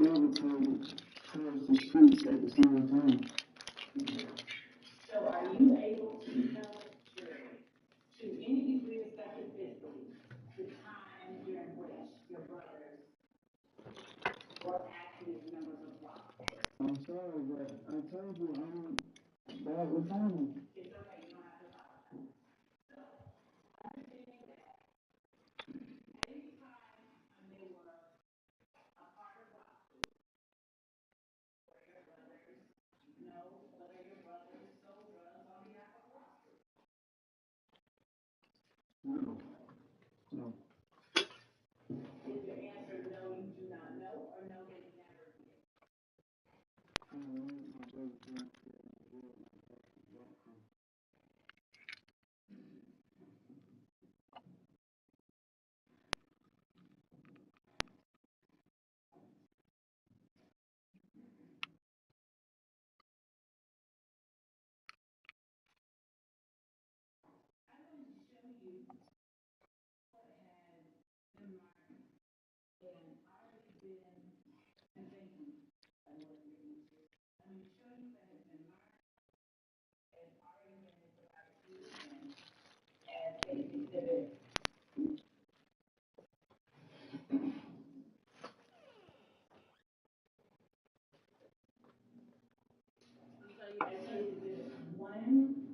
gravitated towards the streets at the same time. So are you able to tell the jury to any degree of specificity the time during which your brothers were active members of law? I'm sorry, but I told you I'm bad with timing. It's okay, you don't have to apologize. So, understanding that any time they were a part of law, were your brothers know whether your brothers sold drugs on behalf of law? No. No. Is your answer no, you do not know, or no, they never did? My brother can't get in the world.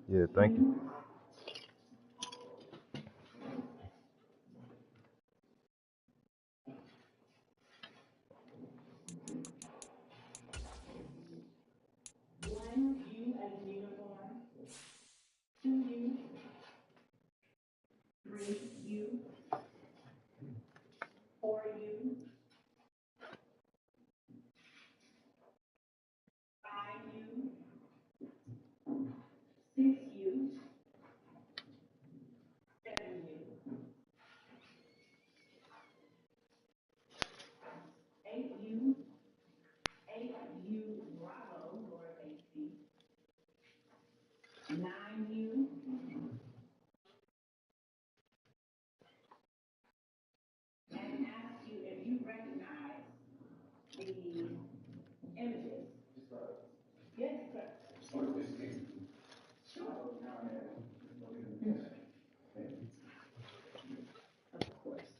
Yeah, thank you. One, you as a uniform. Two, you. Three, you. Four, you. Five, you. Six, you. Seven, you. Eight, you. Eight, you. Bravo, lowercase c. Nine, you. And ask you if you recognize the images. Yes, sir. Sure. Of course.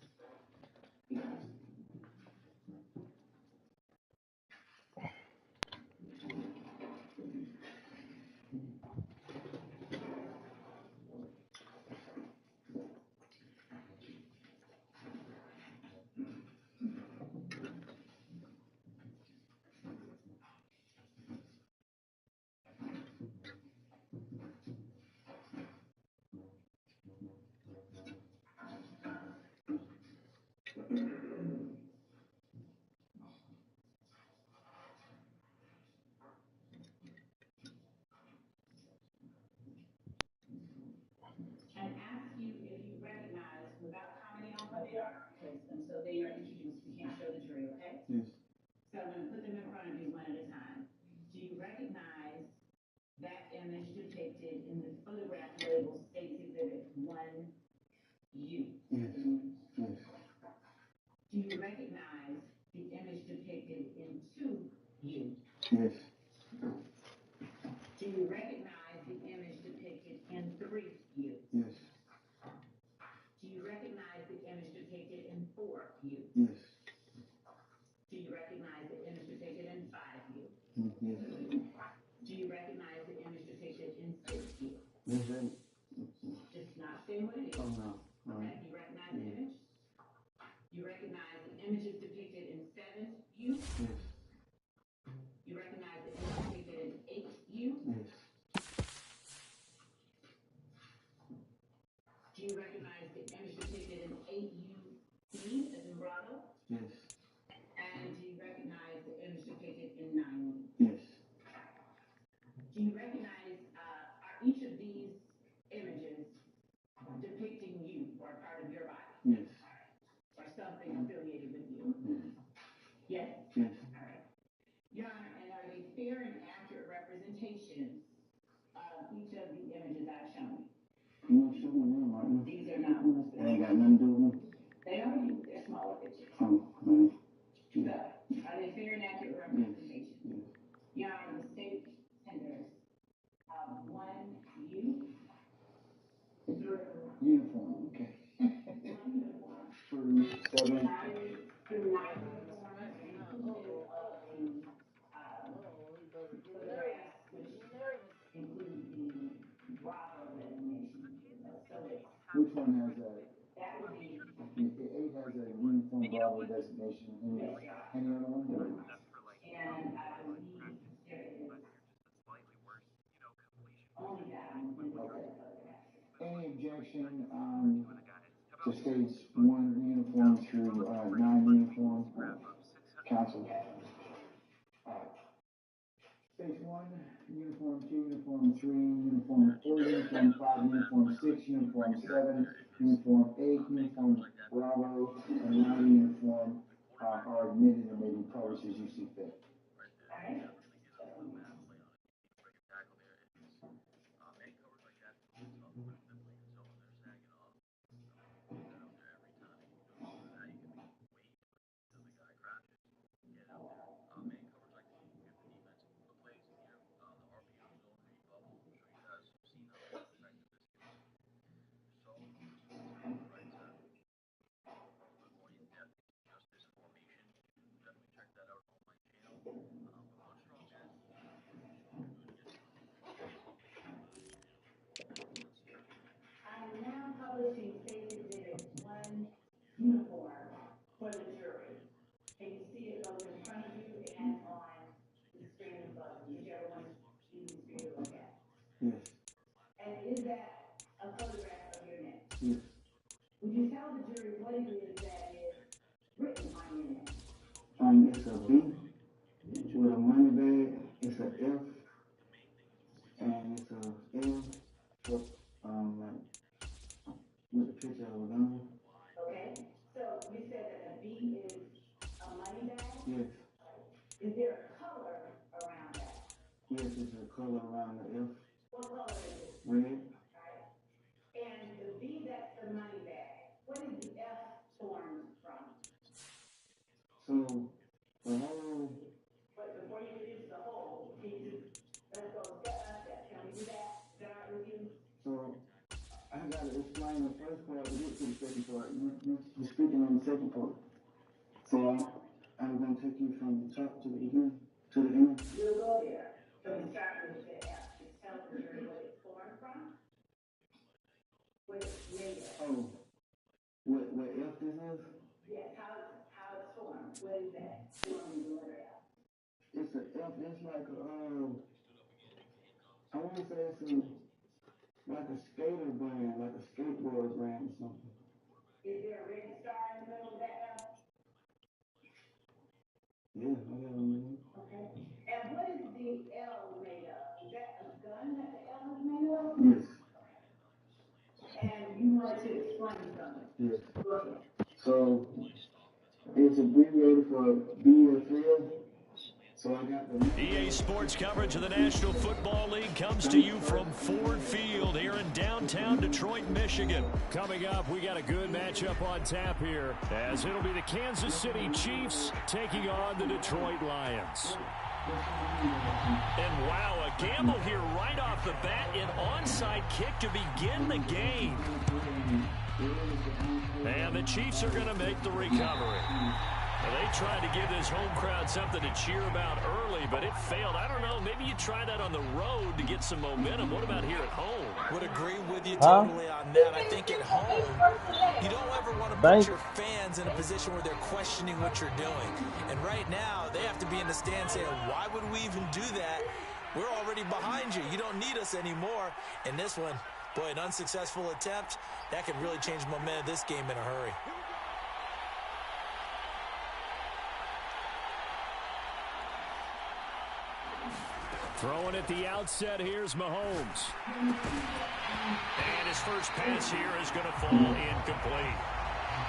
And ask you if you recognize, without commenting on what they are, because until they are introduced, we can't show the jury, okay? Yes. So I'm gonna put them in front of you one at a time. Do you recognize that image depicted in the photograph labeled State's Exhibit 1U? Yes. Yes. Do you recognize the image depicted in 2U? Yes. Do you recognize the image depicted in 3U? Yes. Do you recognize the image depicted in 4U? Yes. Do you recognize the image depicted in 5U? Yes. Do you recognize the image depicted in 6U? Yes. Just not saying what it is. Oh, no. Okay, you recognize the image? You recognize the images depicted in 7U? Yes. You recognize the image depicted in 8U? Yes. Do you recognize the image depicted in 8UB as in Bravo? Yes. And do you recognize the image depicted in 9U? Yes. Do you recognize, are each of these images depicting you or a part of your body? Yes. Or something affiliated with you? Yes? Yes. All right. Your Honor, and are they fair and accurate representations of each of the images I've shown you? You don't show me none, Martin. These are not ones They that ain't got nothing to do with me. they are you, they're smaller pictures. Oh, man. So, are they fair and Bravo designation. Any other one? And I believe there is only that one. Okay. Any objection to stage 1 uniform through 9 uniform? Council. Stage 1, uniform 2, uniform 3, uniform 4, uniform 5, uniform 6, uniform 7, uniform 8, uniform Bravo, and 9 uniform are admitted and may be published as you see fit. Alright. I'm now publishing State Exhibit 1 uniform for the jury. Can you see it both in front of you and on the screen above you, whichever one you use for you to look at? Yes. And is that a photograph of your neck? Yes. Would you tell the jury what it is that is written on your neck? It's a B with a money bag. It's a F, and it's a L with with a picture of a gun. Okay, so you said that a B is a money bag? Yes. Is there a color around that? Yes, it's a color around the F. What color is it? Red. Right. And the B, that's the money bag. What is the F torn from? So the whole. But before you get into the whole, can you let's go step by step? Can we do that? Is that all right with you? So I gotta explain the first part to get to the second part. You're speaking on the second part. So I'm gonna take you from the top to the beginning to the end. We'll go there. So we start with the F. Just tell the jury what it's torn from. What it's made of. Oh, what F this is? Yes, how it's formed. What is that? Forming the letter F. It's a F. It's like a I want to say it's like a skater brand, like a skateboard brand or something. Is there a red star in the middle of that F? Yeah, I got one. Okay. And what is the L made of? Is that a gun that the L is made of? Yes. And you wanted to explain something. Yes. Go ahead. So it's abbreviated for BFL. So I got the EA Sports coverage of the National Football League comes to you from Ford Field here in downtown Detroit, Michigan. Coming up, we got a good matchup on tap here, as it'll be the Kansas City Chiefs taking on the Detroit Lions. And wow, a gamble here right off the bat, an onside kick to begin the game. And the Chiefs are going to make the recovery. They tried to give this home crowd something to cheer about early, but it failed. I don't know, maybe you try that on the road to get some momentum. What about here at home? Would agree with you totally on that. I think at home, you don't ever want to put your fans in a position where they're questioning what you're doing. And right now, they have to be in the stand saying, why would we even do that? We're already behind you. You don't need us anymore. And this one, boy, an unsuccessful attempt, that could really change the momentum of this game in a hurry. Throwing at the outset, here's Mahomes. And his first pass here is going to fall incomplete.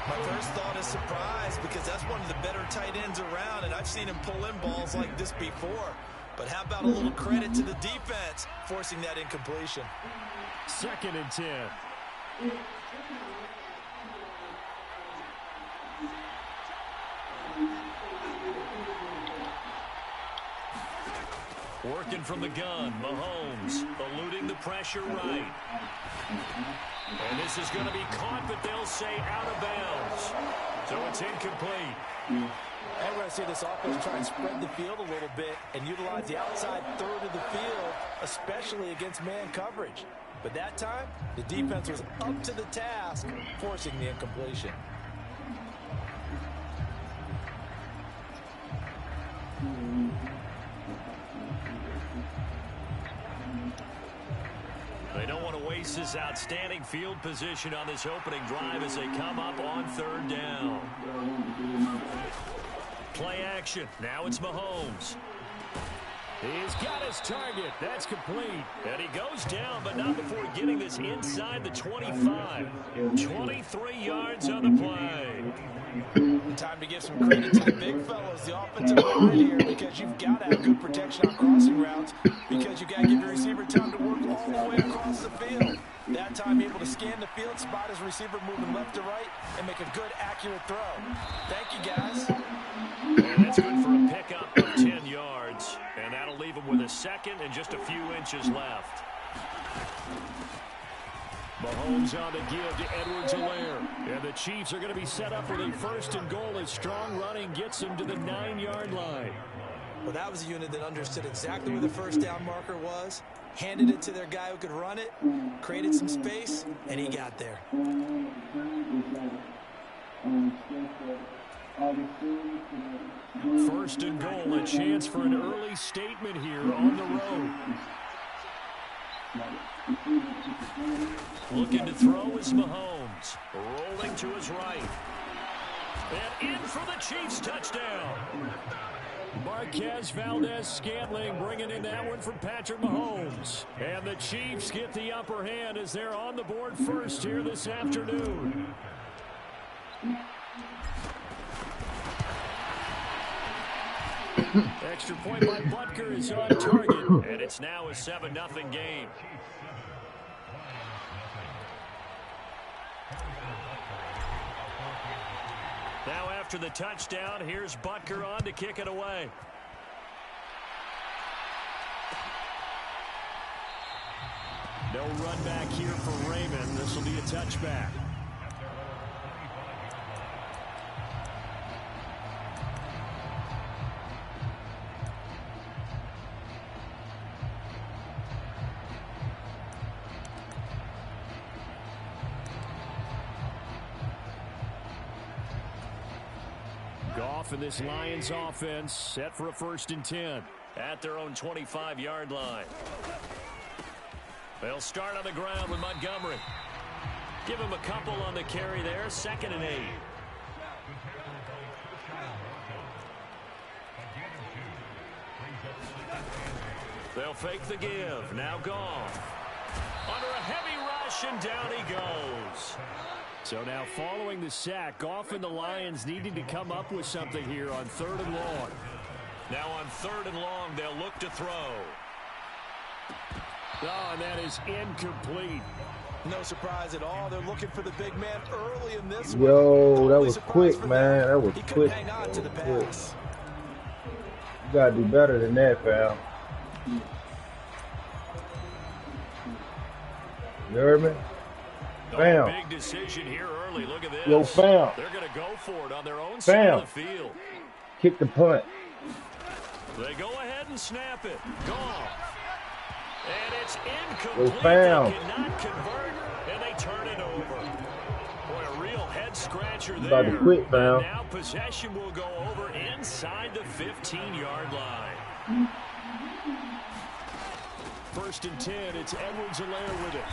My first thought is surprise, because that's one of the better tight ends around, and I've seen him pull in balls like this before. But how about a little credit to the defense forcing that incompletion? 2nd and 10. Working from the gun, Mahomes eluding the pressure right. And this is going to be caught, but they'll say out of bounds. So it's incomplete. I'm going to see this offense try and spread the field a little bit and utilize the outside third of the field, especially against man coverage. But that time, the defense was up to the task, forcing the incompletion. Kansas outstanding field position on this opening drive as they come up on 3rd down. Play action. Now it's Mahomes. He's got his target. That's complete. And he goes down, but not before getting this inside the 25. 23 yards on the play. Time to give some credit to the big fellows, the offensive line here, because you've got to have good protection on crossing routes, because you've got to give your receiver time to work all the way across the field. That time able to scan the field, spot his receiver moving left to right, and make a good, accurate throw. Thank you, guys. And that's good for a pickup of 10 yards. And that'll leave him with a second and just a few inches left. Mahomes on the give to Edwards-Helaire. And the Chiefs are going to be set up with a 1st and goal as strong running gets them to the 9-yard line. Well, that was a unit that understood exactly where the 1st down marker was, handed it to their guy who could run it, created some space, and he got there. 1st and goal, a chance for an early statement here on the road. Looking to throw is Mahomes. Rolling to his right. And in for the Chiefs touchdown. Marquez Valdez-Scantling bringing in that one from Patrick Mahomes. And the Chiefs get the upper hand as they're on the board first here this afternoon. Extra point by Butker is on target, and it's now a 7-0 game. Now after the touchdown, here's Butker on to kick it away. No run back here for Raymond. This will be a touchback. Goff and this Lions offense set for a 1st and 10 at their own 25-yard line. They'll start on the ground with Montgomery. Give him a couple on the carry there. 2nd and 8. They'll fake the give. Now Goff. Under a heavy rush, and down he goes. So now following the sack, Goff and the Lions needing to come up with something here on 3rd and long. Now on 3rd and long, they'll look to throw. Oh, and that is incomplete. No surprise at all. They're looking for the big man early in this one. Yo, that was quick, man. That was quick. Hang on to the pass. You got to do better than that, pal. You heard me? Bam. Big decision here early. Look at this. Yo, fam. They're going to go for it on their own side of the field. Kick the punt. They go ahead and snap it. Goff. And it's incomplete. Yo, fam. They cannot convert, and they turn it over. Boy, a real head-scratcher there. About to quit, fam. Now possession will go over inside the 15-yard line. 1st and 10. It's Edwards-Helaire with it.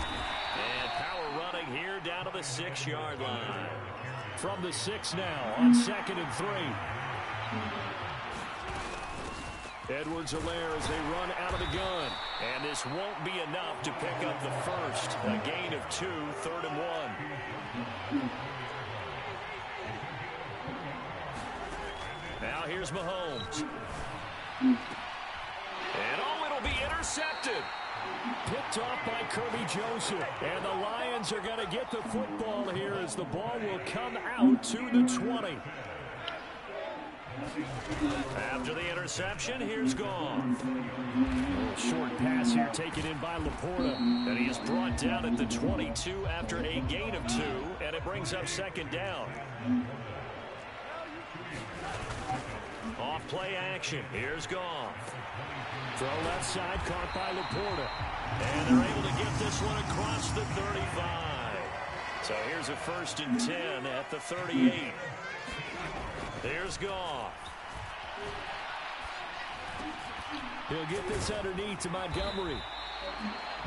And power running here down to the 6-yard line. From the 6 now on 2nd and 3. Edwards-Helaire as they run out of the gun. And this won't be enough to pick up the first. A gain of 2, 3rd and 1. Now here's Mahomes. And oh, it'll be intercepted. Picked off by Kirby Joseph. And the Lions are going to get the football here as the ball will come out to the 20. After the interception, here's Goff. Short pass here taken in by Laporta. And he is brought down at the 22 after a gain of 2. And it brings up 2nd down. Off play action. Here's Goff. Throw left side, caught by Laporta. And they're able to get this one across the 35. So here's a 1st and 10 at the 38. Here's Goff. He'll get this underneath to Montgomery.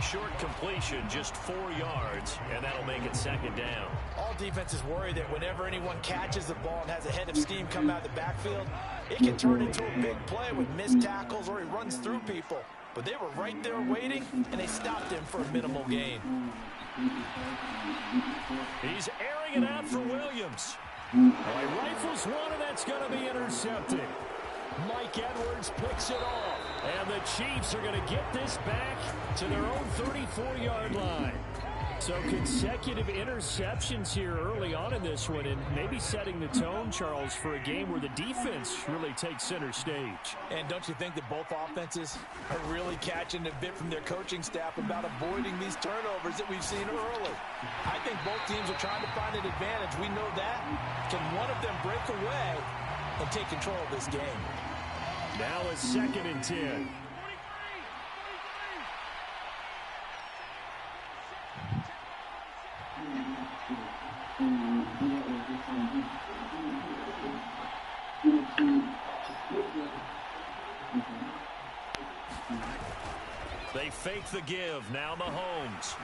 Short completion, just 4 yards, and that'll make it second down. All defenses worry that whenever anyone catches the ball and has a head of steam come out of the backfield, it can turn into a big play with missed tackles or he runs through people. But they were right there waiting, and they stopped him for a minimal gain. He's airing it out for Williams. Well, he rifles one, and that's going to be intercepted. Mike Edwards picks it off. And the Chiefs are going to get this back to their own 34-yard line. So consecutive interceptions here early on in this one, and maybe setting the tone, Charles, for a game where the defense really takes center stage. And don't you think that both offenses are really catching a bit from their coaching staff about avoiding these turnovers that we've seen early? I think both teams are trying to find an advantage. We know that. Can one of them break away and take control of this game? Now a 2nd and 10. They fake the give. Now Mahomes.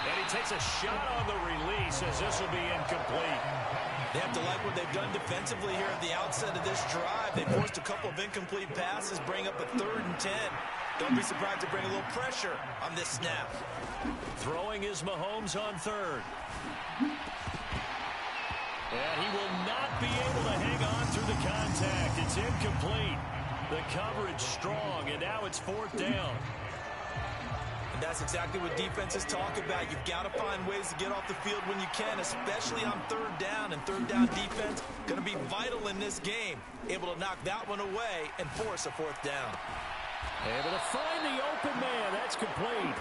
And he takes a shot on the release as this will be incomplete. They have to like what they've done defensively here at the outset of this drive. They forced a couple of incomplete passes, bring up a 3rd and 10. Don't be surprised to bring a little pressure on this snap. Throwing is Mahomes on 3rd. And he will not be able to hang on through the contact. It's incomplete. The coverage strong, and now it's 4th down. And that's exactly what defenses talk about. You've got to find ways to get off the field when you can, especially on 3rd down. And 3rd down defense going to be vital in this game. Able to knock that one away and force a 4th down. Able to find the open man. That's complete.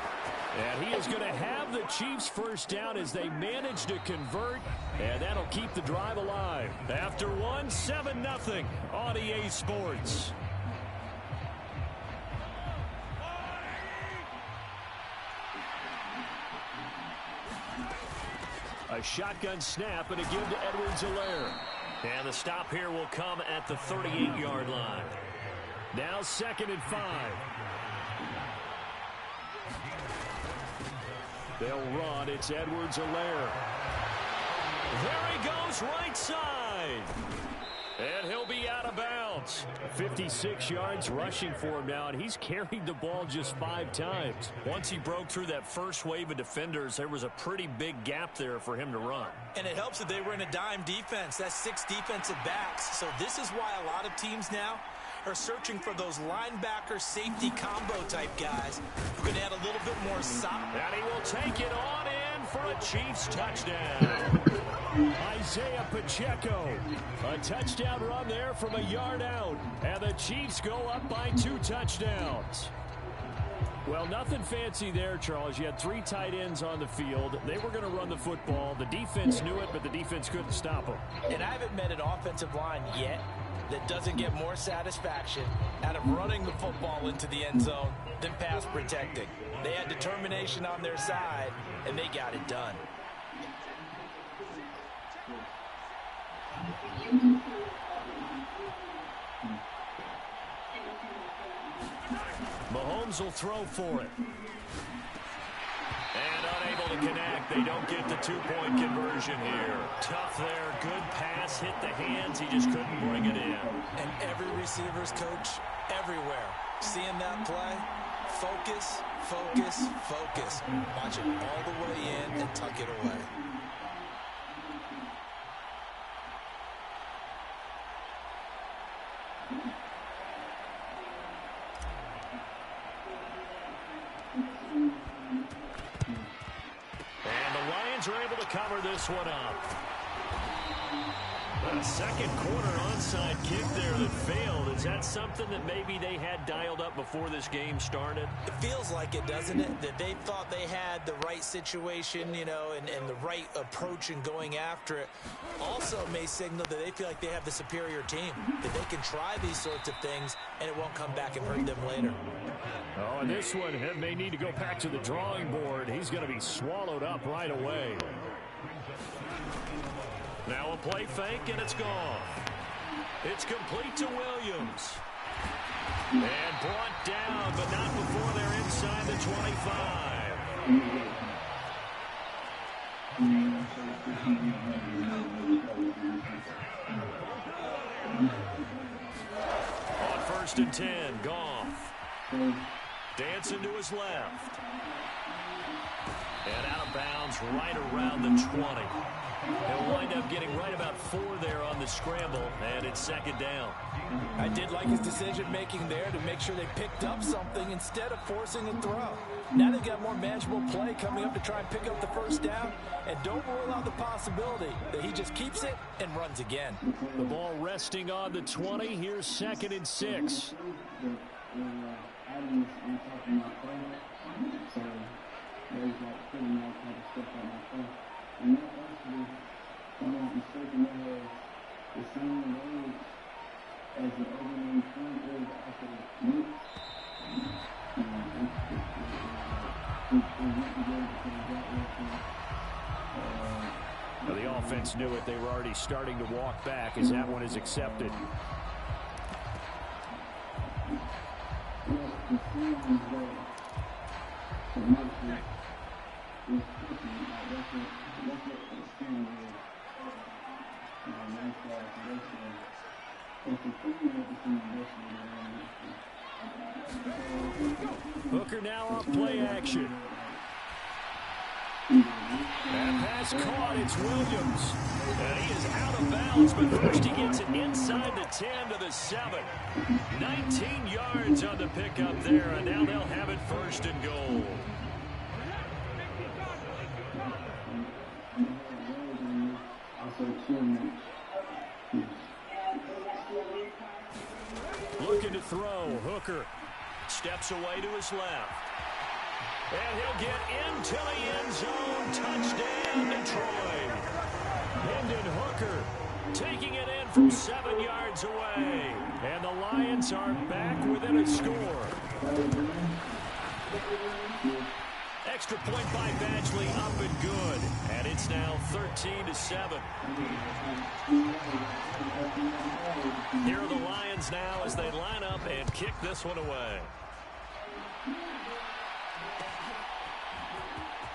And he is going to have the Chiefs first down as they manage to convert. And that'll keep the drive alive. After 1, 7-0 on EA Sports. A shotgun snap and a give to Edwards-Helaire. And the stop here will come at the 38-yard line. Now 2nd and 5. They'll run. It's Edwards-Helaire. There he goes, right side. And he'll be out of bounds. 56 yards rushing for him now, and he's carried the ball just 5 times. Once he broke through that first wave of defenders, there was a pretty big gap there for him to run. And it helps that they were in a dime defense. That's 6 defensive backs. So this is why a lot of teams now are searching for those linebacker safety combo type guys who can add a little bit more size. And he will take it on in for a Chiefs touchdown. Isaiah Pacheco. A touchdown run there from a yard out. And the Chiefs go up by 2 touchdowns. Well, nothing fancy there, Charles. You had 3 tight ends on the field. They were going to run the football. The defense knew it, but the defense couldn't stop them. And I haven't met an offensive line yet that doesn't get more satisfaction out of running the football into the end zone than pass protecting. They had determination on their side, and they got it done. Mahomes will throw for it. And unable to connect. They don't get the 2-point conversion here. Tough there. Good pass. Hit the hands. He just couldn't bring it in. And every receiver's coach everywhere seeing that play. Focus, focus, focus. Watch it all the way in and tuck it away. Are able to cover this one up. A second quarter onside kick there that failed. Is that something that maybe they had dialed up before this game started? It feels like it, doesn't it? That they thought they had the right situation, you know, and the right approach in going after it. Also may signal that they feel like they have the superior team, that they can try these sorts of things and it won't come back and hurt them later. Oh, and this one may need to go back to the drawing board. He's going to be swallowed up right away. Now a play fake, and it's gone. It's complete to Williams. And brought down, but not before they're inside the 25. On 1st and 10, Goff. Dancing to his left. And out of bounds right around the 20. He'll wind up getting right about 4 there on the scramble, and it's 2nd down. I did like his decision-making there to make sure they picked up something instead of forcing a throw. Now they've got more manageable play coming up to try and pick up the 1st down, and don't rule out the possibility that he just keeps it and runs again. The ball resting on the 20. Here's 2nd and 6. The offense knew it. They were already starting to walk back as that one is accepted. Hooker now off play action. That pass caught. It's Williams. And he is out of bounds, but first he gets it inside the 10 to the 7. 19 yards on the pickup there, and now they'll have it 1st and goal. Looking to throw. Hooker steps away to his left. And he'll get into the end zone. Touchdown, Detroit. Hendon Hooker taking it in from 7 yards away. And the Lions are back within a score. Extra point by Badgley, up and good. And it's now 13-7. Here are the Lions now as they line up and kick this one away.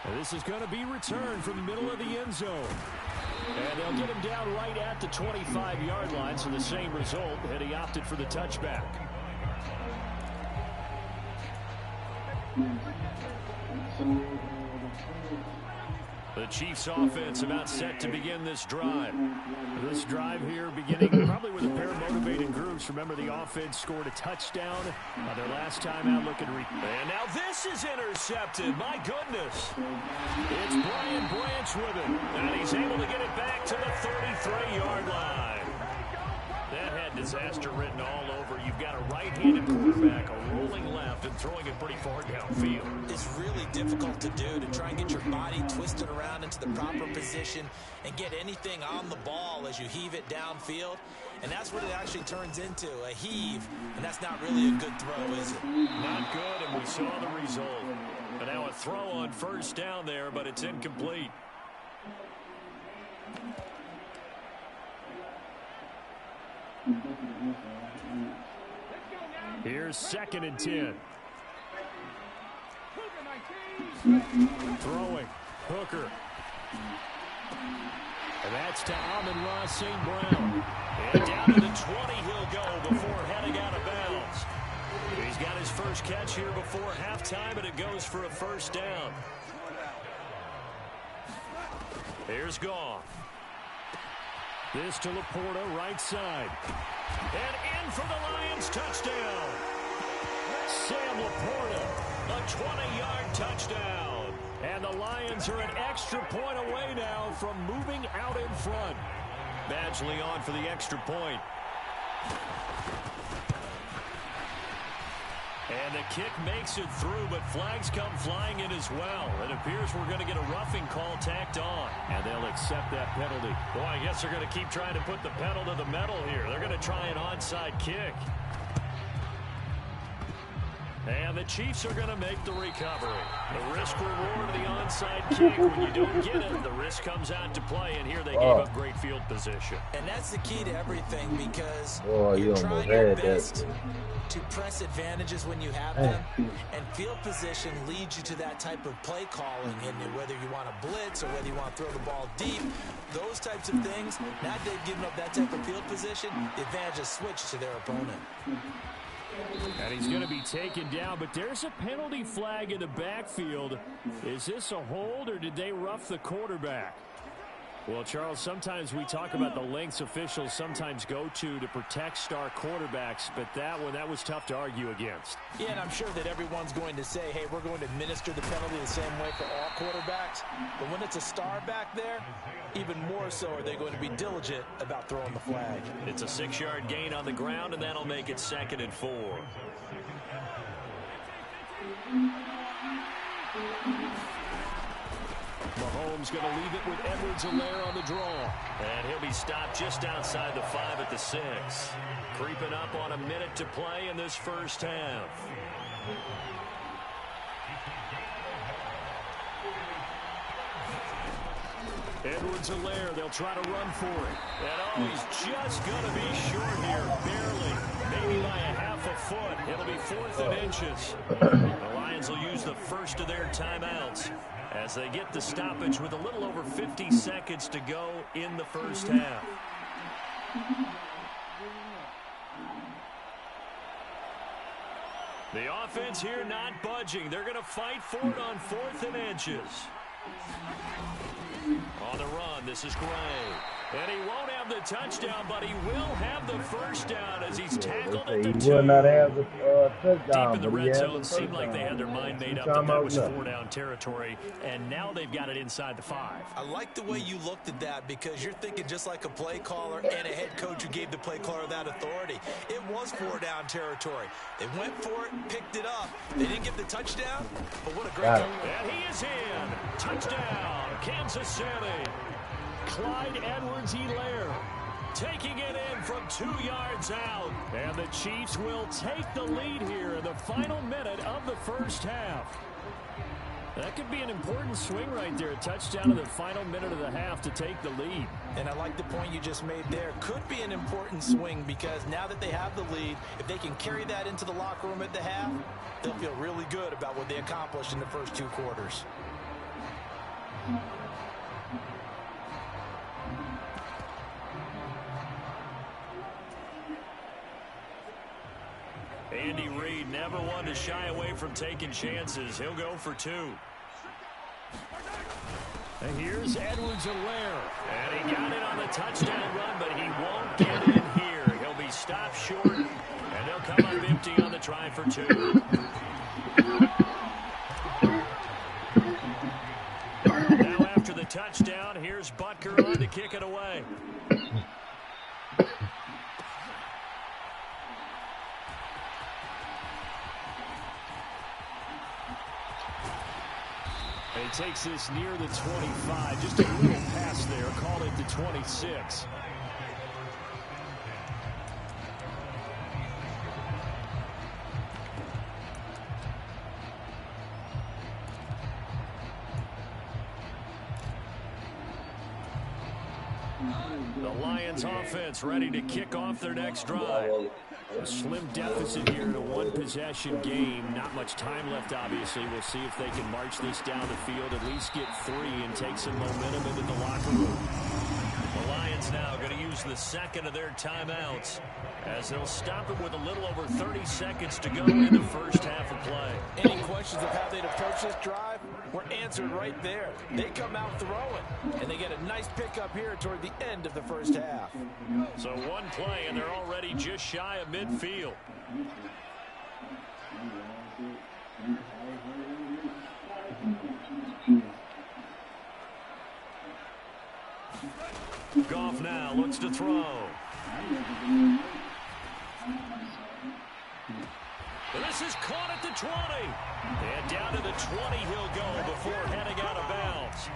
And this is going to be returned from the middle of the end zone. And they'll get him down right at the 25-yard line, so the same result, and he opted for the touchback. The Chiefs offense about set to begin this drive. This drive here beginning probably with a pair of motivated groups. Remember, the offense scored a touchdown on their last time out looking. And now this is intercepted. My goodness. It's Brian Branch with it. And he's able to get it back to the 33-yard line. That had disaster written all over. You've got a right-handed quarterback, a rolling left, and throwing it pretty far downfield. It's really difficult to do, to try and get your body twisted around into the proper position and get anything on the ball as you heave it downfield. And that's what it actually turns into, a heave. And that's not really a good throw, is it? Not good, and we saw the result. But now a throw on 1st down there, but it's incomplete. Here's 2nd and 10. Throwing. Hooker. And that's to Amon-Ra St. Brown. And down to the 20 he'll go before heading out of bounds. He's got his first catch here before halftime, and it goes for a 1st down. Here's Goff. This to Laporta, right side. And in for the Lions, touchdown. Sam Laporta, a 20-yard touchdown. And the Lions are an extra point away now from moving out in front. Badgley on for the extra point. And the kick makes it through, but flags come flying in as well. It appears we're going to get a roughing call tacked on, and they'll accept that penalty. Boy, I guess they're going to keep trying to put the pedal to the metal here. They're going to try an onside kick. And the Chiefs are going to make the recovery. The risk reward of the onside kick. When you don't get it, the risk comes out to play, and here they gave up great field position. And that's the key to everything, because Boy, you're you trying your best to press advantages when you have them, and field position leads you to that type of play calling, and whether you want to blitz or whether you want to throw the ball deep, those types of things. Now that they've given up that type of field position, the advantage is switched to their opponent. And he's going to be taken down, but there's a penalty flag in the backfield. Is this a hold, or did they rough the quarterback? Well, Charles, sometimes we talk about the lengths officials sometimes go to protect star quarterbacks, but that was tough to argue against. Yeah, and I'm sure that everyone's going to say, hey, we're going to administer the penalty the same way for all quarterbacks. But when it's a star back there, even more so are they going to be diligent about throwing the flag. It's a 6-yard gain on the ground, and that'll make it 2nd and 4. Mahomes going to leave it with Edwards-Helaire on the draw. And he'll be stopped just outside the 5 at the 6. Creeping up on a minute to play in this first half. Edwards-Helaire, they'll try to run for it. And he's just going to be short here, barely. Maybe by a half a foot. It'll be 4th and inches. The Lions will use the first of their timeouts as they get the stoppage with a little over 50 seconds to go in the first half. The offense here not budging. They're going to fight for it on 4th and inches. On the run, this is Gray. And he won't have the touchdown, but he will have the first down as he's tackled at the 2. He will not have the touchdown. Deep in the red zone, seemed like they had their mind made up that was 4-down territory, and now they've got it inside the 5. I like the way you looked at that, because you're thinking just like a play caller and a head coach who gave the play caller that authority. It was 4-down territory. They went for it, picked it up. They didn't get the touchdown, but what a great goal. And he is in. Touchdown, Kansas City. Clyde Edwards-Helaire taking it in from 2 yards out. And the Chiefs will take the lead here in the final minute of the first half. That could be an important swing right there. A touchdown in the final minute of the half to take the lead. And I like the point you just made there. Could be an important swing, because now that they have the lead, if they can carry that into the locker room at the half, they'll feel really good about what they accomplished in the first 2 quarters. Andy Reid never one to shy away from taking chances. He'll go for 2. And here's Edwards-Helaire. And he got it on the touchdown run, but he won't get in here. He'll be stopped short, and they'll come up empty on the try for 2. Now after the touchdown, here's Butker on to kick it away. And he takes this near the 25. Just a little pass there. Call it the 26. The Lions offense ready to kick off their next drive. A slim deficit here in a one-possession game. Not much time left, obviously. We'll see if they can march this down the field, at least get 3 and take some momentum into the locker room. The Lions now going to use the second of their timeouts as they'll stop it with a little over 30 seconds to go in the first half of play. Any questions of how they'd approach this drive were answered right there. They come out throwing, and they get a nice pickup here toward the end of the first half. So 1 play, and they're already just shy of midfield. Goff now looks to throw. This is caught at the 20. And down to the 20 he'll go before heading out of bounds.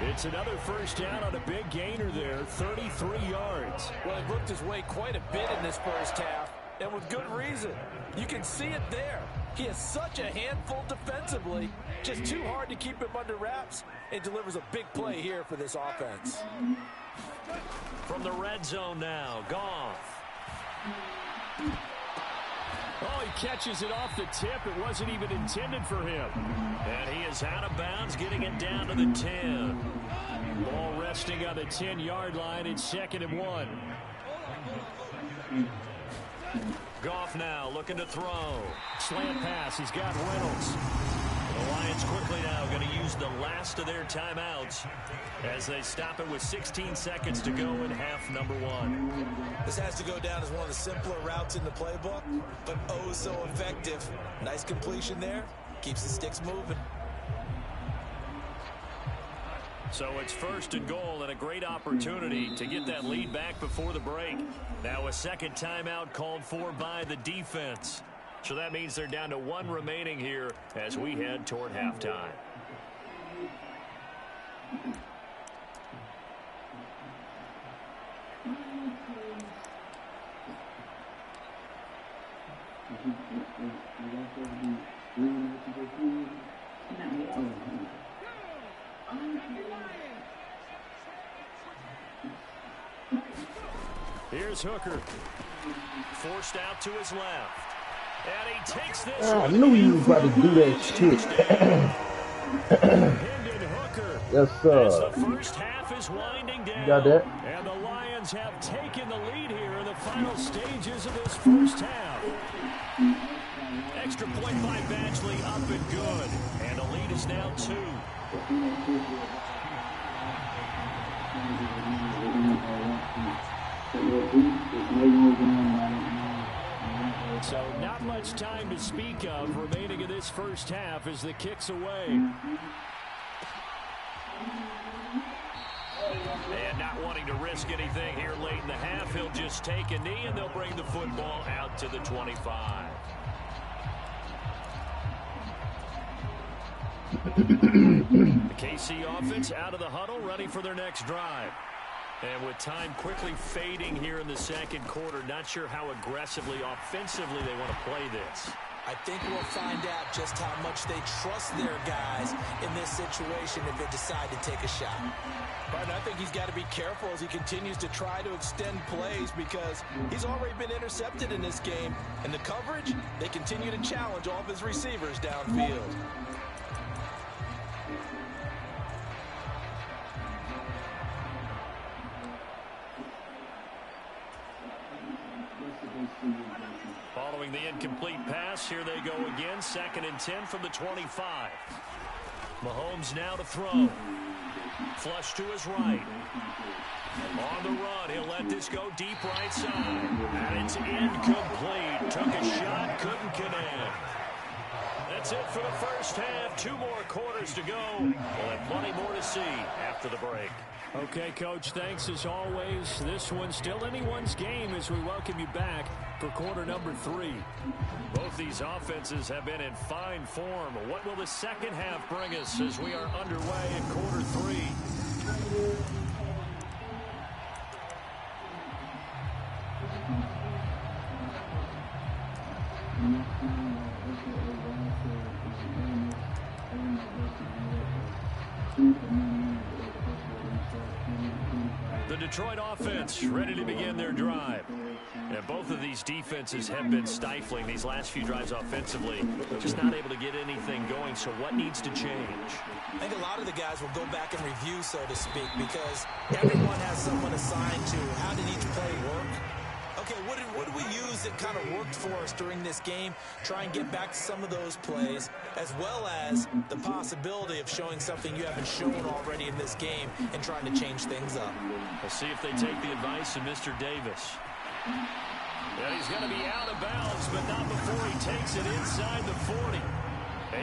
It's another first down on a big gainer there, 33 yards. Well, he worked his way quite a bit in this first half. and with good reason. You can see it there. He is such a handful defensively, just too hard to keep him under wraps, and delivers a big play here for this offense. From the red zone now, Goff. Oh, he catches it off the tip. It wasn't even intended for him. And he is out of bounds, getting it down to the 10. Ball resting on the 10-yard line. It's 2nd and 1. Goff now looking to throw. Slant pass. He's got Reynolds. The Lions quickly now going to use the last of their timeouts as they stop it with 16 seconds to go in half number 1. This has to go down as one of the simpler routes in the playbook, but oh so effective. Nice completion there. Keeps the sticks moving. So it's 1st and goal and a great opportunity to get that lead back before the break. Now a second timeout called for by the defense. So that means they're down to 1 remaining here as we head toward halftime. Here's Hooker. Forced out to his left. And he takes this. I knew you was about to do that shit. Hooker. Yes, sir. As the first half is winding down. You got that? And the Lions have taken the lead here in the final stages of this first half. Extra point by Badgley up and good. And the lead is now 2. So not much time to speak of remaining in this first half as the kick's away. And not wanting to risk anything here late in the half, he'll just take a knee and they'll bring the football out to the 25. The KC offense out of the huddle, ready for their next drive. And with time quickly fading here in the second quarter, not sure how aggressively, offensively they want to play this. I think we'll find out just how much they trust their guys in this situation if they decide to take a shot. But I think he's got to be careful as he continues to try to extend plays because he's already been intercepted in this game. And the coverage, they continue to challenge all of his receivers downfield. Following the incomplete pass, here they go again. 2nd and 10 from the 25. Mahomes now to throw. Flush to his right. On the run, he'll let this go deep right side. And it's incomplete. Took a shot, couldn't connect. That's it for the first half. 2 more quarters to go. We'll have plenty more to see after the break. Okay, Coach, thanks as always. This one's still anyone's game as we welcome you back for quarter number 3. Both these offenses have been in fine form. What will the second half bring us as we are underway in quarter 3? The Detroit offense ready to begin their drive. And both of these defenses have been stifling these last few drives offensively. Just not able to get anything going. So what needs to change? I think a lot of the guys will go back and review, so to speak, because everyone has someone assigned to how did each play work. Okay, what did we use that kind of worked for us during this game? Try and get back to some of those plays, as well as the possibility of showing something you haven't shown already in this game and trying to change things up. We'll see if they take the advice of Mr. Davis. And he's going to be out of bounds, but not before he takes it inside the 40.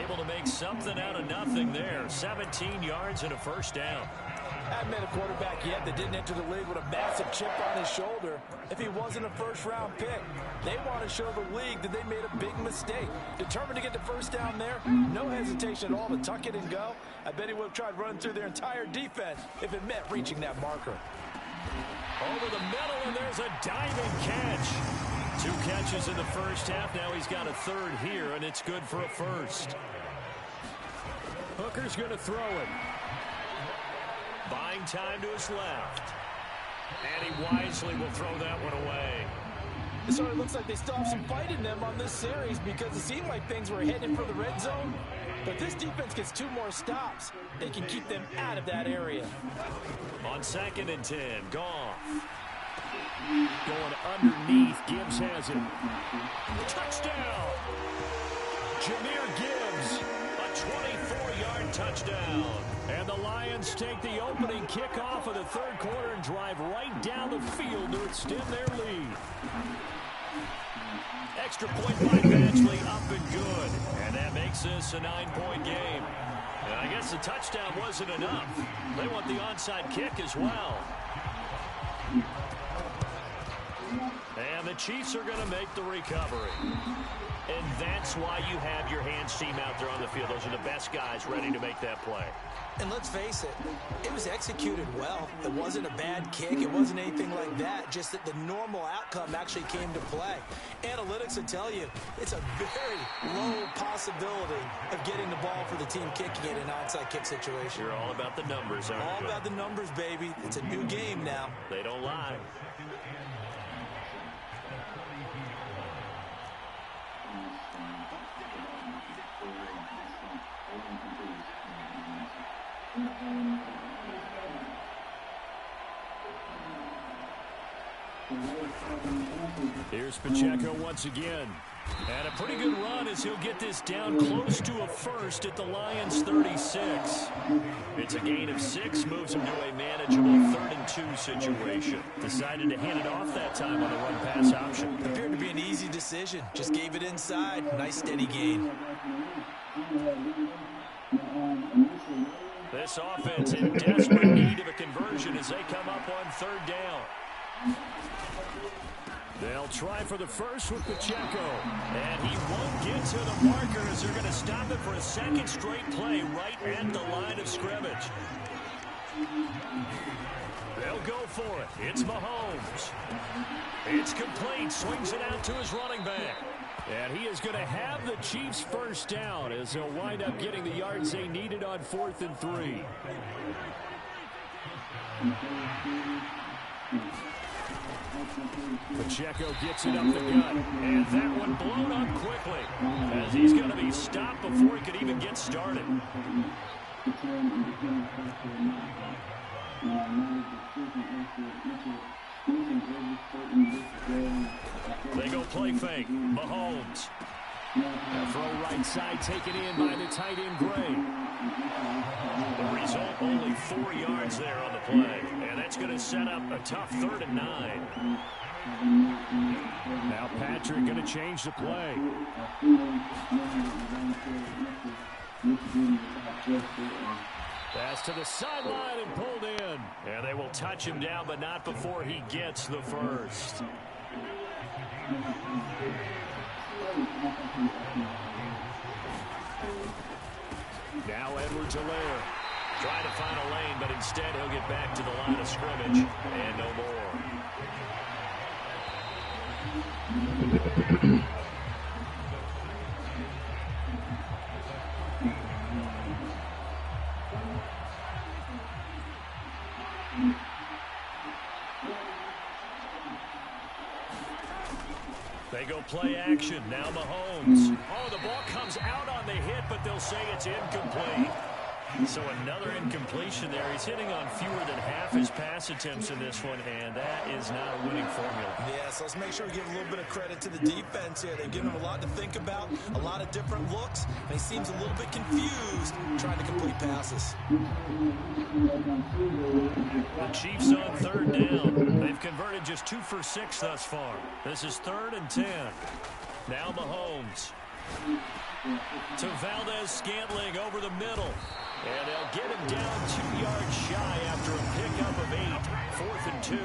Able to make something out of nothing there. 17 yards and a first down. Haven't met a quarterback yet that didn't enter the league with a massive chip on his shoulder if he wasn't a first-round pick. They want to show the league that they made a big mistake. Determined to get the first down there, no hesitation at all to tuck it and go. I bet he would have tried running through their entire defense if it meant reaching that marker. Over the middle, and there's a diving catch. 2 catches catches in the first half. Now he's got a third here, and it's good for a first. Hooker's going to throw it. Buying time to his left. And he wisely will throw that one away. It sort of looks like they still have some fight in them on this series because it seemed like things were headed for the red zone. But this defense gets 2 more stops. They can keep them out of that area. On 2nd and 10, Goff. Going underneath, Gibbs has it. Touchdown! Jahmyr Gibbs, a 24-yard touchdown. And the Lions take the opening kickoff of the third quarter and drive right down the field to extend their lead. Extra point by Batchley, up and good. And that makes this a 9-point game. And I guess the touchdown wasn't enough. They want the onside kick as well. And the Chiefs are going to make the recovery. And that's why you have your hands team out there on the field. Those are the best guys ready to make that play. And let's face it, it was executed well. It wasn't a bad kick. It wasn't anything like that. Just that the normal outcome actually came to play. Analytics will tell you it's a very low possibility of getting the ball for the team kicking it in an onside kick situation. You're all about the numbers, aren't you? All about the numbers, baby. It's a new game now. They don't lie. Here's Pacheco once again. And a pretty good run as he'll get this down close to a first at the Lions' 36. It's a gain of 6, moves him to a manageable 3rd and 2 situation. Decided to hand it off that time on the run-pass option. Appeared to be an easy decision. Just gave it inside. Nice steady gain. This offense in desperate need of a conversion as they come up on 3rd down. They'll try for the first with Pacheco. And he won't get to the marker as they're going to stop it for a 2nd straight play right at the line of scrimmage. They'll go for it. It's Mahomes. It's complete. Swings it out to his running back. And he is going to have the Chiefs first down as they'll wind up getting the yards they needed on 4th and 3. Pacheco gets it up the gut, and that one blown up quickly as he's going to be stopped before he could even get started. They go play fake. Mahomes. A throw right side taken in by the tight end Gray. The result, only 4 yards there on the play. And that's going to set up a tough 3rd and 9. Now Patrick going to change the play. Pass to the sideline and pulled in. And they will touch him down, but not before he gets the first. Now Edwards-Helaire trying to find a lane, but instead he'll get back to the line of scrimmage and no more. They go play action. Now Mahomes. Oh, the ball comes out on the hit, but they'll say it's incomplete. So another incompletion there. He's hitting on fewer than half his pass attempts in this one, and that is not a winning formula. Yes, let's make sure we give a little bit of credit to the defense here. They've given him a lot to think about, a lot of different looks, and he seems a little bit confused trying to complete passes. The Chiefs on 3rd down. They've converted just 2 for 6 thus far. This is 3rd and 10. Now Mahomes. To Valdez-Scantling over the middle. And they'll get him down 2 yards shy after a pickup of 8. 4th and 2.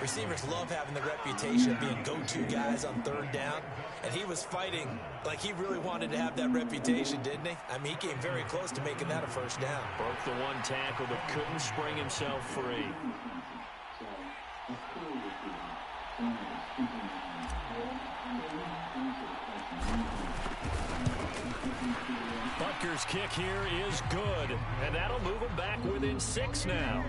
Receivers love having the reputation of being go-to guys on 3rd down. And he was fighting like he really wanted to have that reputation, didn't he? I mean, he came very close to making that a first down. Broke the one tackle, but couldn't spring himself free. First kick here is good, and that'll move them back within 6 now.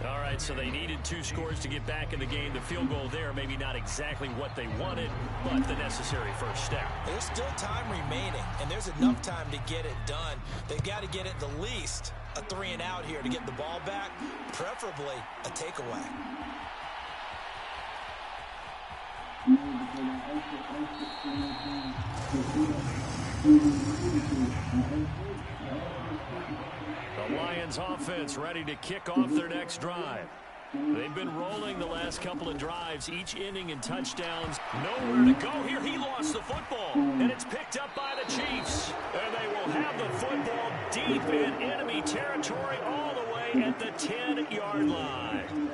All right, so they needed 2 scores to get back in the game. The field goal there, maybe not exactly what they wanted, but the necessary first step. There's still time remaining, and there's enough time to get it done. They've got to get it the least a 3 and out here to get the ball back, preferably a takeaway. The Lions offense ready to kick off their next drive. They've been rolling the last couple of drives, each inning in touchdowns. Nowhere to go here. He lost the football, and it's picked up by the Chiefs. And they will have the football deep in enemy territory all the way at the 10-yard line.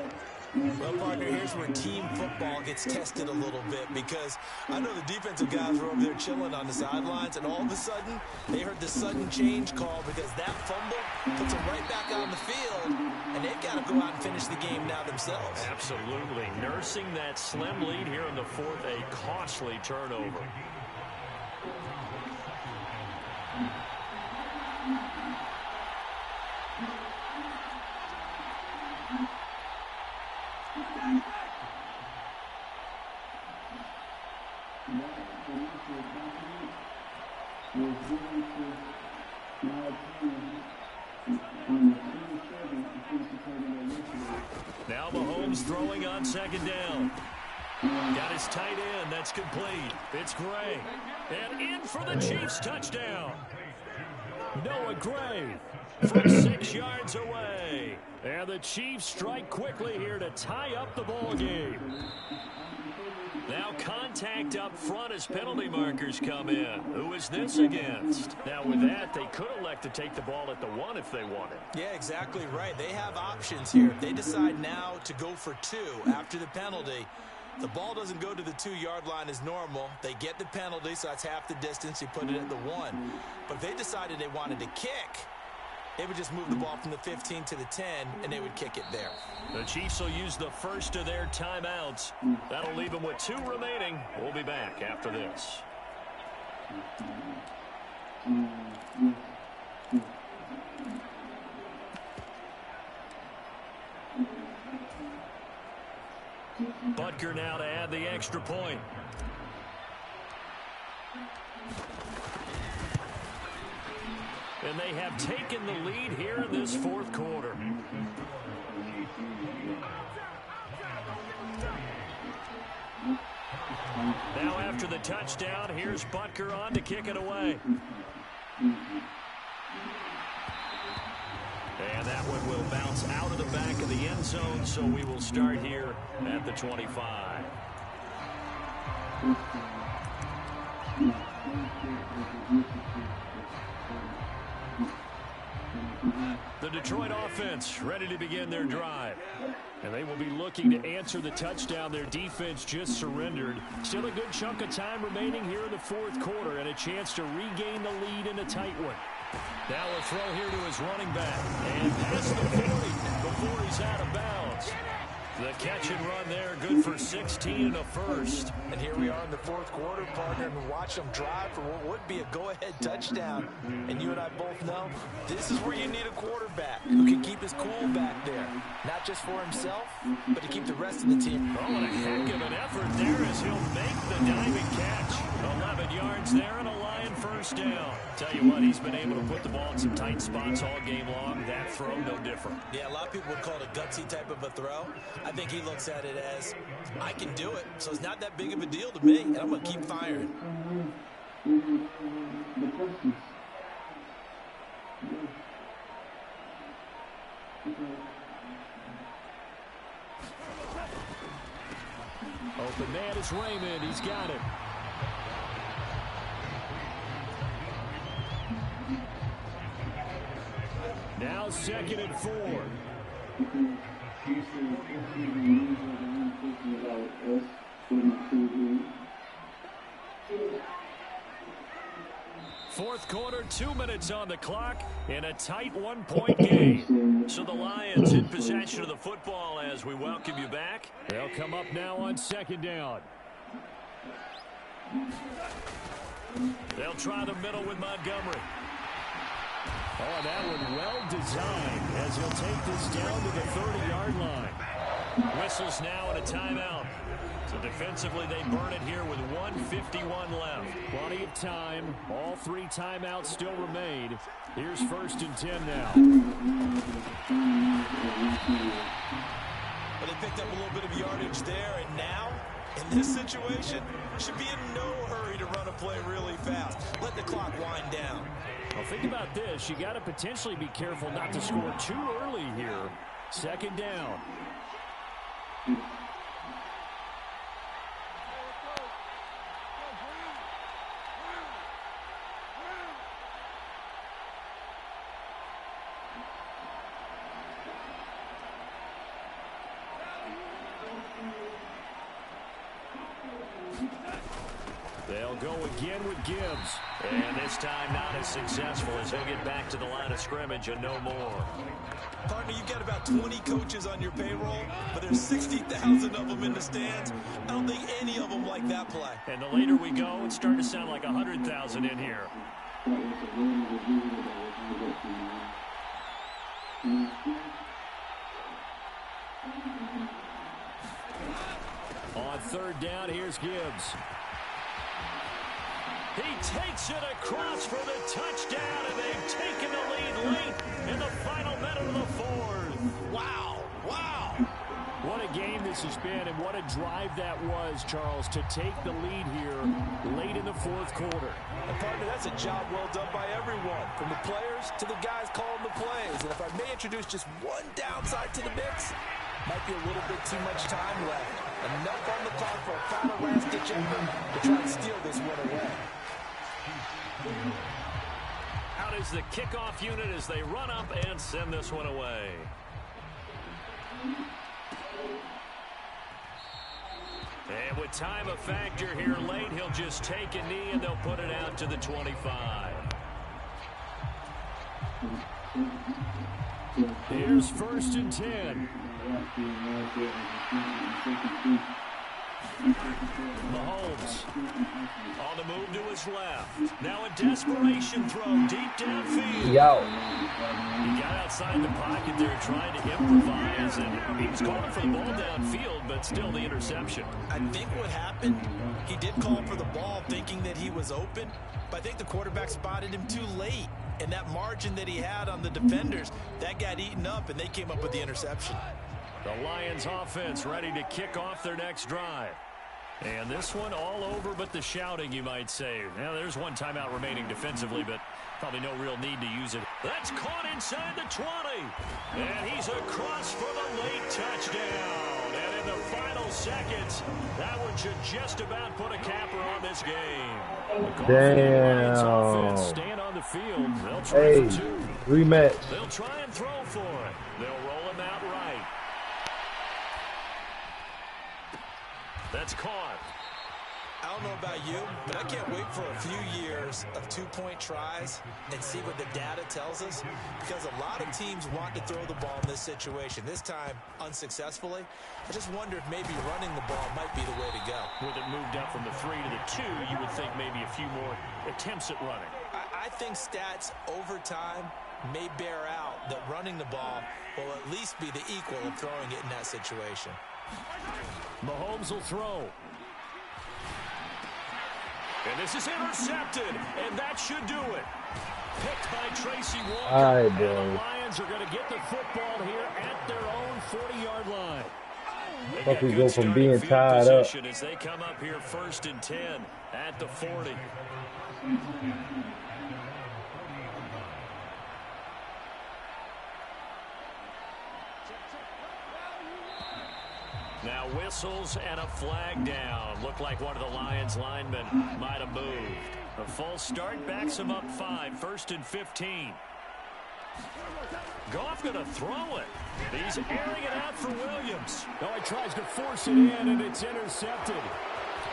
Well, partner, here's where team football gets tested a little bit, because I know the defensive guys were over there chilling on the sidelines, and all of a sudden, they heard the sudden change call because that fumble puts them right back on the field, and they've got to go out and finish the game now themselves. Absolutely. Nursing that slim lead here in the 4th, a costly turnover. Now Mahomes throwing on 2nd down. Got his tight end. That's complete. It's Gray. And in for the Chiefs touchdown. Noah Gray from 6 yards away. And the Chiefs strike quickly here to tie up the ball game. Now contact up front as penalty markers come in. Who is this against? Now with that, they could elect to take the ball at the 1 if they wanted. Yeah, exactly right. They have options here. If they decide now to go for 2 after the penalty, the ball doesn't go to the 2-yard line as normal. They get the penalty, so that's half the distance. You put it at the 1. But if they decided they wanted to kick, they would just move the ball from the 15 to the 10, and they would kick it there. The Chiefs will use the first of their timeouts. That'll leave them with 2 remaining. We'll be back after this. Butker now to add the extra point. And they have taken the lead here in this 4th quarter. Now after the touchdown, here's Butker on to kick it away. And that one will bounce out of the back of the end zone, so we will start here at the 25. The Detroit offense ready to begin their drive. And they will be looking to answer the touchdown their defense just surrendered. Still a good chunk of time remaining here in the 4th quarter and a chance to regain the lead in a tight one. Now a throw here to his running back. And past the 40 before he's out of bounds. The catch and run there, good for 16 and a first. And here we are in the 4th quarter, partner, and watch them drive for what would be a go-ahead touchdown. And you and I both know this is where you need a quarterback who can keep his cool back there. Not just for himself, but to keep the rest of the team. Oh, and a heck of an effort there as he'll make the diving catch. 11 yards there and a Lion first down. Tell you what, he's been able to put the ball in some tight spots all game long. That throw, no different. Yeah, a lot of people would call it a gutsy type of a throw. I think he looks at it as, I can do it, so it's not that big of a deal to me, and I'm going to keep firing. Open man is Raymond. He's got it. Now 2nd and 4. Fourth quarter, 2 minutes on the clock in a tight 1-point game. So the Lions in possession of the football as we welcome you back. They'll come up now on 2nd down. They'll try the middle with Montgomery. Oh, that one well designed as he'll take this down to the 30-yard line. Whistles now and a timeout. So defensively, they burn it here with 1:51 left. Plenty of time. All 3 timeouts still remain. Here's 1st and 10 now. Well, they picked up a little bit of yardage there, and now, in this situation, should be in no hurry to run a play really fast. Let the clock wind down. Well, think about this. You got to potentially be careful not to score too early here. 2nd down. They'll go again with Gibbs. And this time not as successful as he'll get back to the line of scrimmage and no more. Partner, you've got about 20 coaches on your payroll, but there's 60,000 of them in the stands. I don't think any of them like that play. And the later we go, it's starting to sound like 100,000 in here. On 3rd down, here's Gibbs. He takes it across for the touchdown, and they've taken the lead late in the final minute of the 4th. Wow, wow. What a game this has been, and what a drive that was, Charles, to take the lead here late in the 4th quarter. And partner, that's a job well done by everyone, from the players to the guys calling the plays. And if I may introduce just one downside to the mix, might be a little bit too much time left. Enough on the clock for a final last-ditch effort to try and steal this one away. Out is the kickoff unit as they run up and send this one away. And with time a factor here late, he'll just take a knee and they'll put it out to the 25. Here's 1st and 10. Mahomes on the move to his left. Now a desperation throw deep downfield. He got outside the pocket there trying to improvise, and he was calling for the ball downfield, but still the interception. I think what happened, he did call for the ball thinking that he was open, but I think the quarterback spotted him too late. And that margin that he had on the defenders, that got eaten up, and they came up with the interception. The Lions offense ready to kick off their next drive. And this one all over but the shouting, you might say. Now, there's one timeout remaining defensively, but probably no real need to use it. That's caught inside the 20. And he's across for the late touchdown. And in the final seconds, that one should just about put a capper on this game. Damn. Staying on the field. They'll try for 2. Rematch. They'll try and throw for it. They'll roll him out right. That's caught. I don't know about you, but I can't wait for a few years of 2-point tries and see what the data tells us, because a lot of teams want to throw the ball in this situation. This time, unsuccessfully. I just wonder if maybe running the ball might be the way to go. With it moved up from the 3 to the 2, you would think maybe a few more attempts at running. I think stats over time may bear out that running the ball will at least be the equal of throwing it in that situation. Mahomes will throw. And this is intercepted, and that should do it. Picked by Tracy Walker. And the Lions are going to get the football here at their own 40-yard line. Hope we go from being tied up. As they come up here 1st and 10 at the 40. Now whistles and a flag down. Looked like one of the Lions linemen might have moved. A false start backs him up 5. 1st and 15. Goff going to throw it. He's airing it out for Williams. Oh, he tries to force it in, and it's intercepted.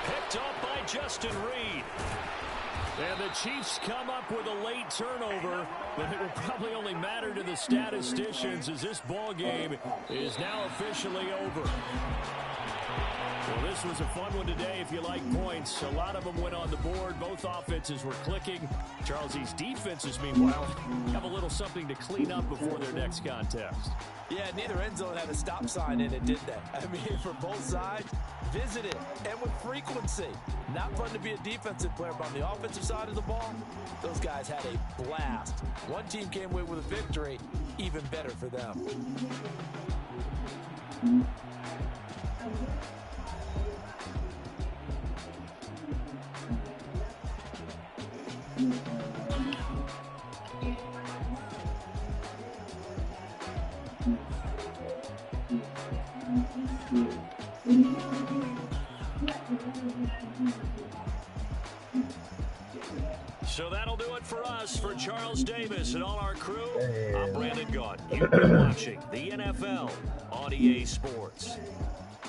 Picked up by Justin Reed. And the Chiefs come up with a late turnover, but it will probably only matter to the statisticians as this ball game is now officially over. Well, this was a fun one today if you like points. A lot of them went on the board. Both offenses were clicking. Charles, these defenses, meanwhile, have a little something to clean up before their next contest. Yeah, neither end zone had a stop sign in it, did they? I mean, for both sides, visit it, and with frequency. Not fun to be a defensive player, but on the offensive side of the ball, those guys had a blast. One team came away with a victory, even better for them. So that'll do it for us. For Charles Davis and all our crew, I'm Brandon Gaughan. You've been watching the NFL on EA Sports.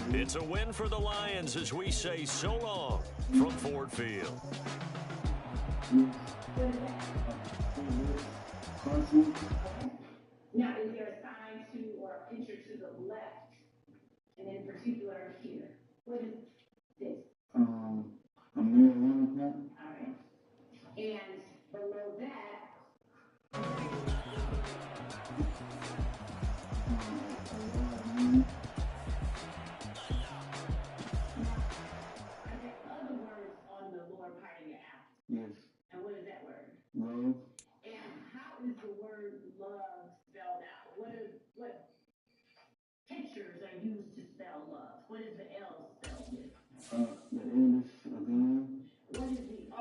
It's a win for the Lions as we say so long from Ford Field. Now, is there a sign to or a picture to the left, and in particular here? What is this? A mirror running pad. All right. And below that, are there other words on the lower part of your app? Yes. And what is that word? Love. And how is the word love spelled out? What pictures are used to spell love? What is the L spelled with? The L is a gun. What is the O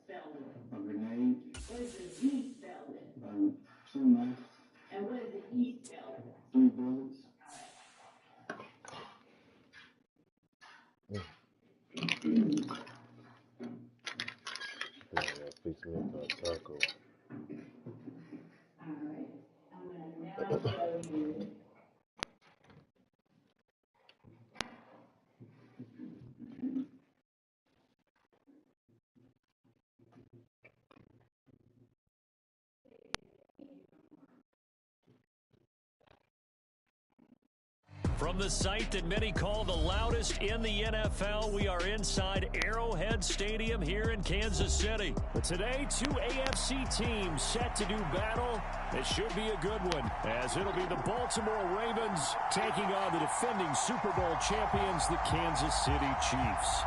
spelled with? A grenade. What is the Z spelled with? Some knife. And what is the E spelled with? 3 bullets. Fix me a taco. All right. I'm going to now show you. From the site that many call the loudest in the NFL, we are inside Arrowhead Stadium here in Kansas City. But today, 2 AFC teams set to do battle. It should be a good one, as it'll be the Baltimore Ravens taking on the defending Super Bowl champions, the Kansas City Chiefs.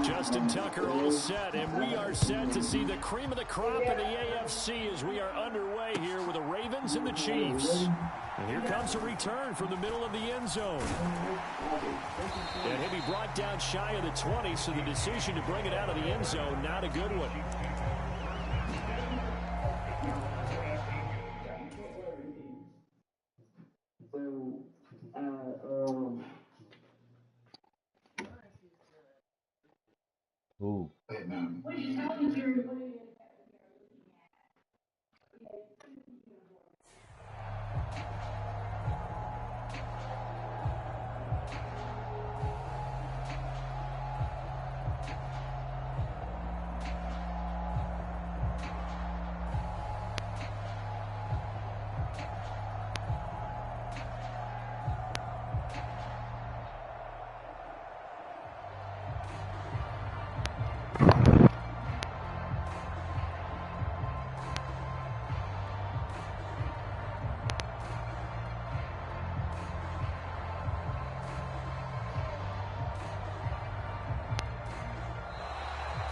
Justin Tucker all set, and we are set to see the cream of the crop in the AFC as we are underway here with the Ravens and the Chiefs. And here comes a return from the middle of the end zone. And he'll be brought down shy of the 20, so the decision to bring it out of the end zone, not a good one. Ooh. What are you telling your, what are you?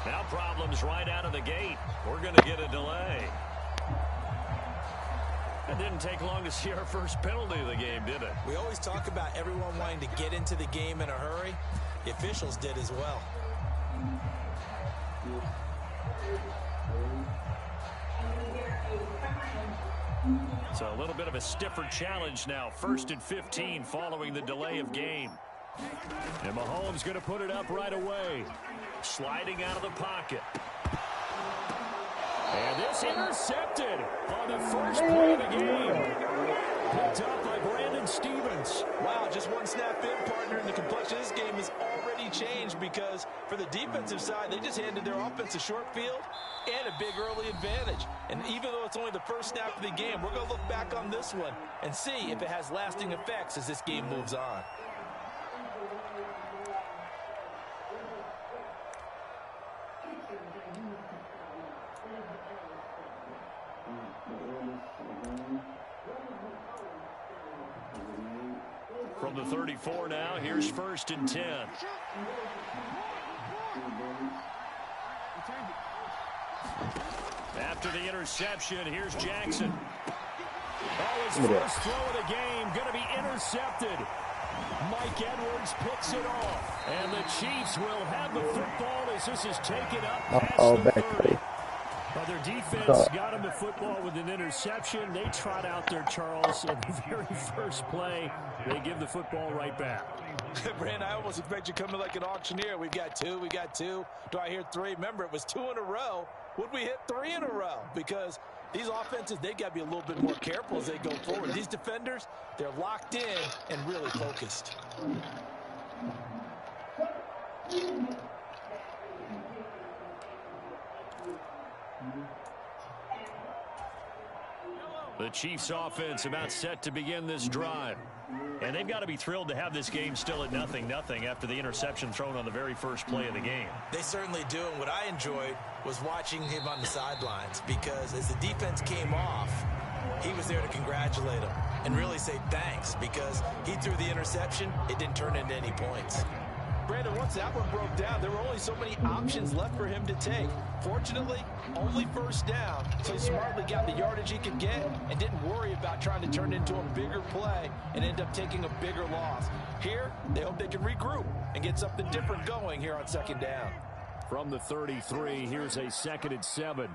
Now problems right out of the gate. We're going to get a delay. It didn't take long to see our first penalty of the game, did it? We always talk about everyone wanting to get into the game in a hurry. The officials did as well. So a little bit of a stiffer challenge now. 1st and 15 following the delay of game. And Mahomes going to put it up right away. Sliding out of the pocket. And this intercepted on the first play of the game. Picked up by Brandon Stevens. Wow, just one snap in, partner, and the complexion of this game has already changed because for the defensive side, they just handed their offense a short field and a big early advantage. And even though it's only the first snap of the game, we're going to look back on this one and see if it has lasting effects as this game moves on. From the 34 now, here's 1st and 10. After the interception, here's Jackson. Oh, his first throw of the game going to be intercepted. Mike Edwards picks it off. And the Chiefs will have the football as this is taken up past the 30. Well, their defense got him the football with an interception. They trot out there, Charles, in the very first play. They give the football right back. Brand, I almost expect you coming like an auctioneer. We got two. Do I hear three? Remember, it was 2 in a row. Would we hit 3 in a row? Because these offenses, they got to be a little bit more careful as they go forward. These defenders, they're locked in and really focused. The Chiefs offense about set to begin this drive. And they've got to be thrilled to have this game still at 0-0 after the interception thrown on the very first play of the game. They certainly do. And what I enjoyed was watching him on the sidelines because as the defense came off, he was there to congratulate him and really say thanks because he threw the interception. It didn't turn into any points. Brandon, once that one broke down, there were only so many options left for him to take. Fortunately, only 1st down, so he smartly got the yardage he could get and didn't worry about trying to turn it into a bigger play and end up taking a bigger loss. Here, they hope they can regroup and get something different going here on 2nd down. From the 33, here's a 2nd and 7.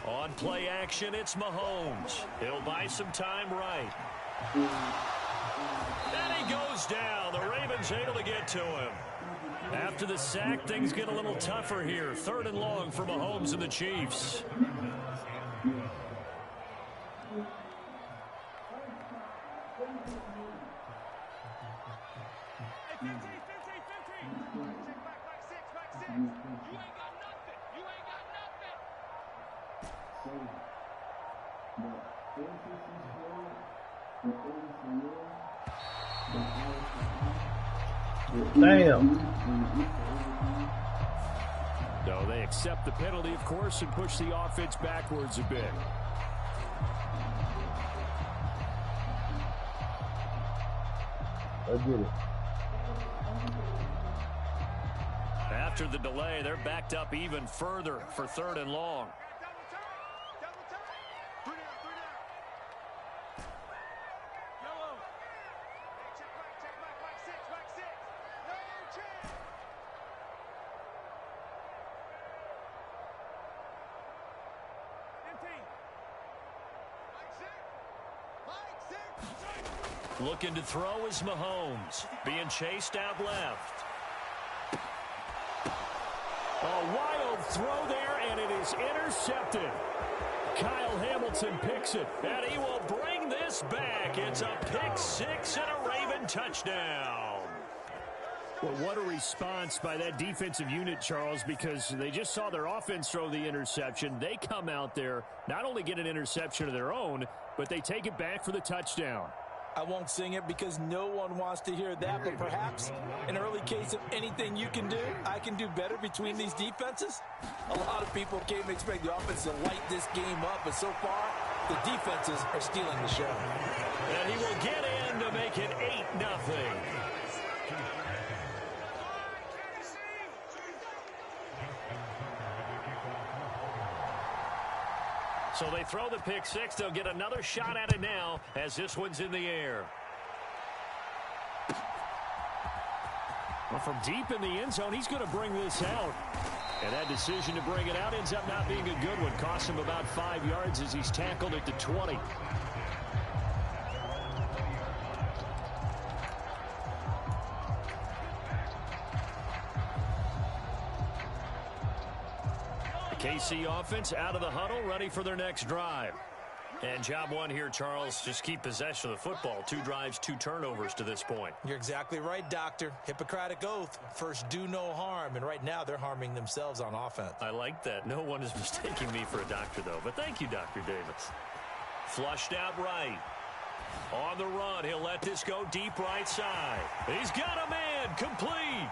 On play action, it's Mahomes. He'll buy some time right. And he goes down. The Ravens able to get to him. After the sack, things get a little tougher here. 3rd and long for Mahomes and the Chiefs. Damn. No, they accept the penalty, of course, and push the offense backwards a bit. I get it. After the delay, they're backed up even further for 3rd and long. Looking to throw is Mahomes. Being chased out left. A wild throw there, and it is intercepted. Kyle Hamilton picks it, and he will bring this back. It's a pick-6 and a Raven touchdown. Well, what a response by that defensive unit, Charles, because they just saw their offense throw the interception. They come out there, not only get an interception of their own, but they take it back for the touchdown. I won't sing it because no one wants to hear that, but perhaps an early case of anything you can do, I can do better between these defenses. A lot of people came to expect the offense to light this game up, but so far, the defenses are stealing the show. And he will get in to make it 8-0. So they throw the pick-6. They'll get another shot at it now as this one's in the air. Well, from deep in the end zone, he's going to bring this out. And that decision to bring it out ends up not being a good one. Cost him about 5 yards as he's tackled at the 20. KC offense out of the huddle, ready for their next drive. And job one here, Charles, just keep possession of the football. 2 drives, 2 turnovers to this point. You're exactly right, Doctor. Hippocratic oath. First, do no harm. And right now, they're harming themselves on offense. I like that. No one is mistaking me for a doctor, though. But thank you, Dr. Davis. Flushed out right. On the run, he'll let this go deep right side. He's got a man, complete.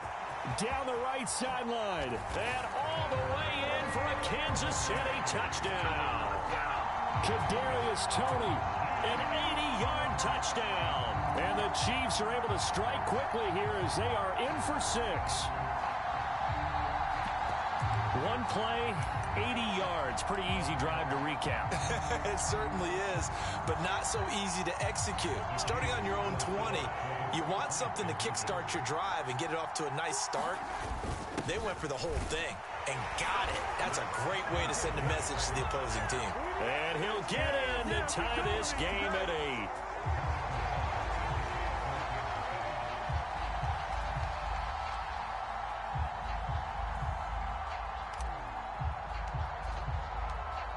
Down the right sideline. And all the way in for a Kansas City touchdown. Kadarius Toney, an 80-yard touchdown. And the Chiefs are able to strike quickly here as they are in for 6. One play, 80 yards. Pretty easy drive to recap. It certainly is, but not so easy to execute. Starting on your own 20, you want something to kickstart your drive and get it off to a nice start. They went for the whole thing and got it. That's a great way to send a message to the opposing team. And he'll get in to tie this game at 8.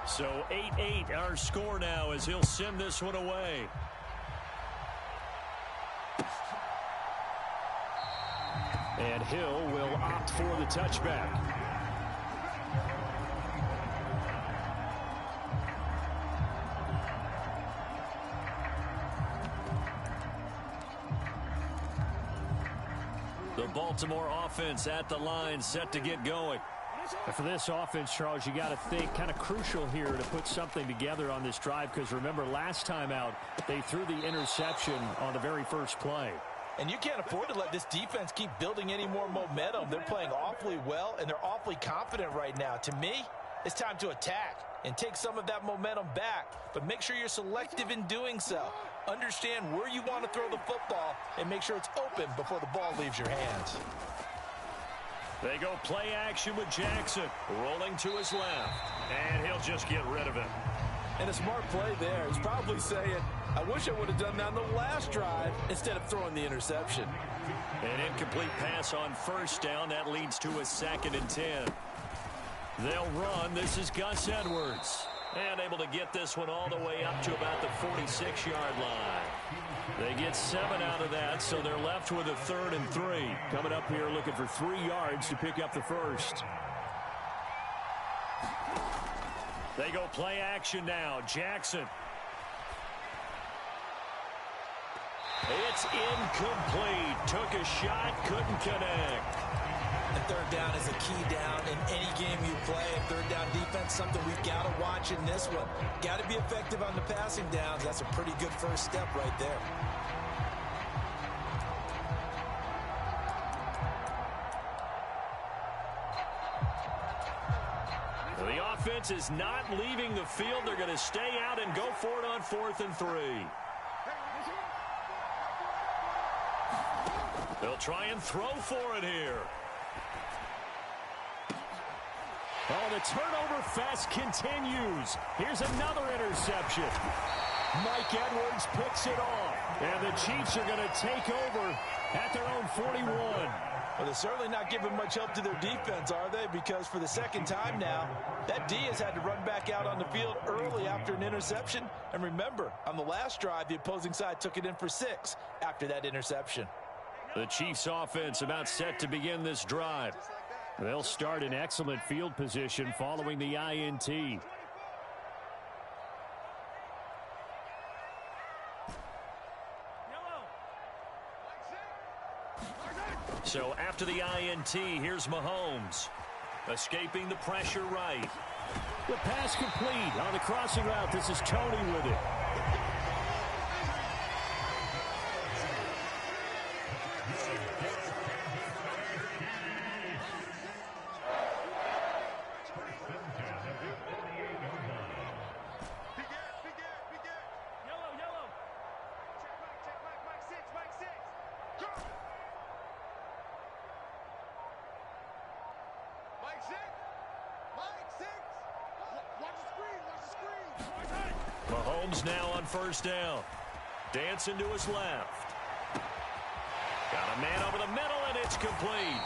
So 8-8 our score now as he'll send this one away. And Hill will opt for the touchback. The Baltimore offense at the line, set to get going. And for this offense, Charles, you got to think kind of crucial here to put something together on this drive, because remember last time out they threw the interception on the very first play. And you can't afford to let this defense keep building any more momentum. They're playing awfully well, and they're awfully confident right now. To me, it's time to attack and take some of that momentum back. But make sure you're selective in doing so. Understand where you want to throw the football and make sure it's open before the ball leaves your hands. They go play action with Jackson, rolling to his left. And he'll just get rid of it. And a smart play there. He's probably saying, I wish I would have done that on the last drive instead of throwing the interception. An incomplete pass on first down. That leads to a 2nd and 10. They'll run. This is Gus Edwards. And able to get this one all the way up to about the 46-yard line. They get 7 out of that, so they're left with a 3rd and 3. Coming up here looking for 3 yards to pick up the first. They go play action now. Jackson. It's incomplete. Took a shot, couldn't connect. And 3rd down is a key down in any game you play. 3rd down defense, something we've got to watch in this one. Got to be effective on the passing downs. That's a pretty good first step right there. The offense is not leaving the field. They're going to stay out and go for it on 4th and 3. They'll try and throw for it here. Oh, the turnover fest continues. Here's another interception. Mike Edwards picks it off. And the Chiefs are going to take over at their own 41. Well, they're certainly not giving much help to their defense, are they? Because for the 2nd time now, that D has had to run back out on the field early after an interception. And remember, on the last drive, the opposing side took it in for 6 after that interception. The Chiefs offense about set to begin this drive. They'll start in excellent field position following the INT. So after the INT, here's Mahomes. Escaping the pressure right. The pass complete on the crossing route. This is Toney with it. Mahomes now on 1st down. Dancing to his left. Got a man over the middle, and it's complete.